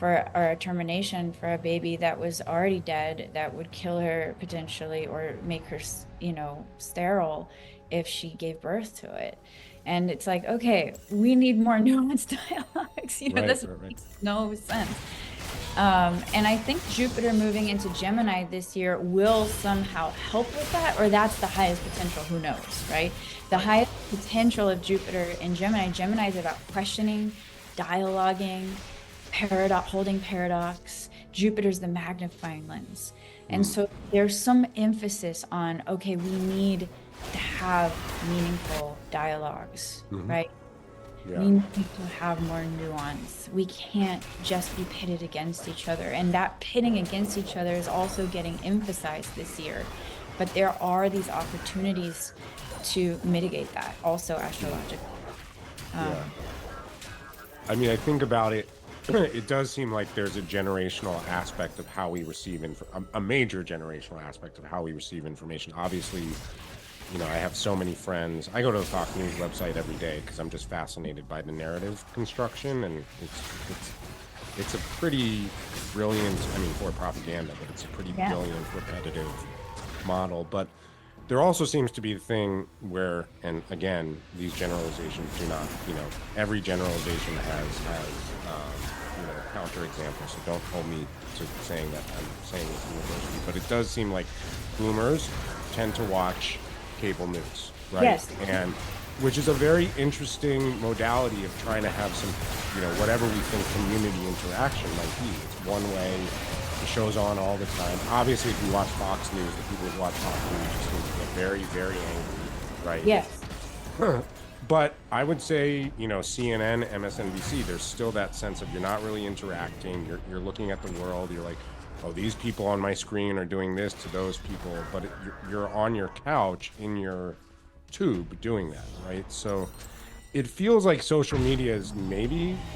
or a termination for a baby that was already dead, that would kill her potentially, or make her, sterile if she gave birth to it. And it's like, okay, we need more nuanced dialogues. Right, This right. makes no sense. And I think Jupiter moving into Gemini this year will somehow help with that, or that's the highest potential, who knows, right? The highest potential of Jupiter in Gemini is about questioning, dialoguing, holding paradox. Jupiter's the magnifying lens. And so there's some emphasis on, okay, we need to have meaningful dialogues, right? Yeah. We need to have more nuance. We can't just be pitted against each other. And that pitting against each other is also getting emphasized this year. But there are these opportunities to mitigate that also astrologically. Yeah. I mean, I think about it, it does seem like there's a generational aspect of how we receive a major generational aspect of how we receive information. Obviously, I have so many friends. I go to the Fox News website every day because I'm just fascinated by the narrative construction, and it's a pretty brilliant, for propaganda, but it's a pretty brilliant, repetitive model. But there also seems to be a thing where, and again, these generalizations do not, every generalization has counterexamples. So don't hold me to saying that I'm saying it's universally, but it does seem like boomers tend to watch cable news, right? Yes. And which is a very interesting modality of trying to have some, whatever we think community interaction might be. It's one way. The show's on all the time. Obviously, if you watch Fox News, the people who watch Fox News just need to get very, very angry, right? Yes. But I would say, CNN, MSNBC, there's still that sense of you're not really interacting. You're looking at the world. You're like, oh, these people on my screen are doing this to those people. But you're on your couch in your tube doing that, right? So it feels like social media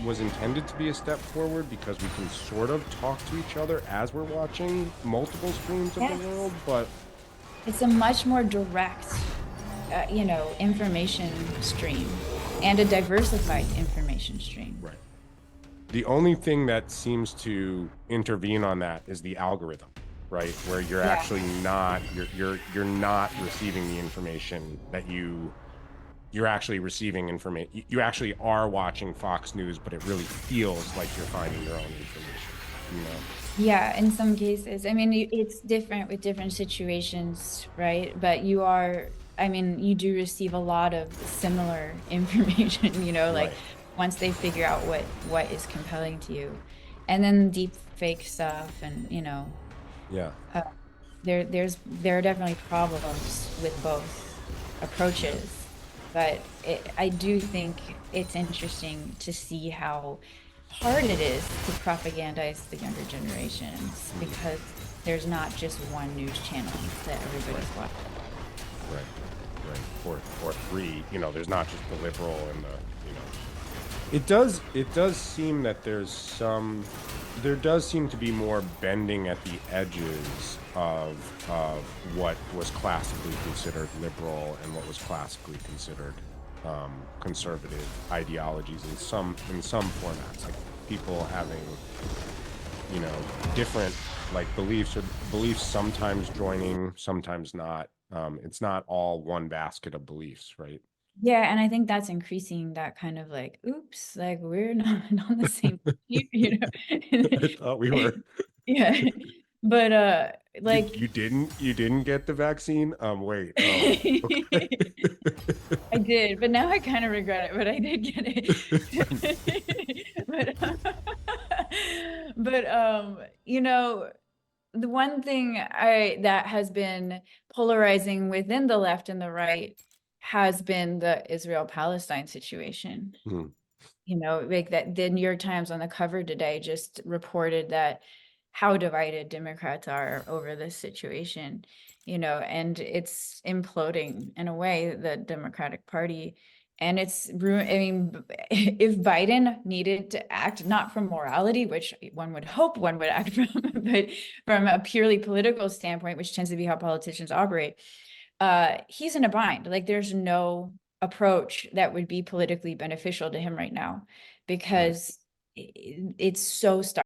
was intended to be a step forward because we can sort of talk to each other as we're watching multiple screens of the world. But it's a much more direct information stream, and a diversified information stream. Right. The only thing that seems to intervene on that is the algorithm, right? Where you're actually not, you're not receiving the information that you're actually receiving information. You actually are watching Fox News, but it really feels like you're finding your own information, Yeah, in some cases. I mean, it's different with different situations, right? But you do receive a lot of similar information, like Right. once they figure out what is compelling to you. And then deep fake stuff, and Yeah. there are definitely problems with both approaches. But I do think it's interesting to see how hard it is to propagandize the younger generations, because there's not just one news channel that everybody's watching. Right. Or three, there's not just the liberal and it does seem that there does seem to be more bending at the edges of what was classically considered liberal and what was classically considered conservative ideologies in some formats, like people having different beliefs sometimes joining, sometimes not. It's not all one basket of beliefs, right? Yeah, and I think that's increasing that kind of like, oops, like we're not on the same page, I thought we were. Yeah. But like You didn't get the vaccine? Wait. Oh, okay. I did, but now I kind of regret it, but I did get it. But you know, the one thing that has been polarizing within the left and the right has been the Israel-Palestine situation. Hmm. You know, like that the New York Times on the cover today just reported that how divided Democrats are over this situation, you know, and it's imploding in a way, the Democratic Party. And it's I mean, if Biden needed to act not from morality, which one would hope one would act from, but from a purely political standpoint, which tends to be how politicians operate, he's in a bind. Like there's no approach that would be politically beneficial to him right now because it's so stark.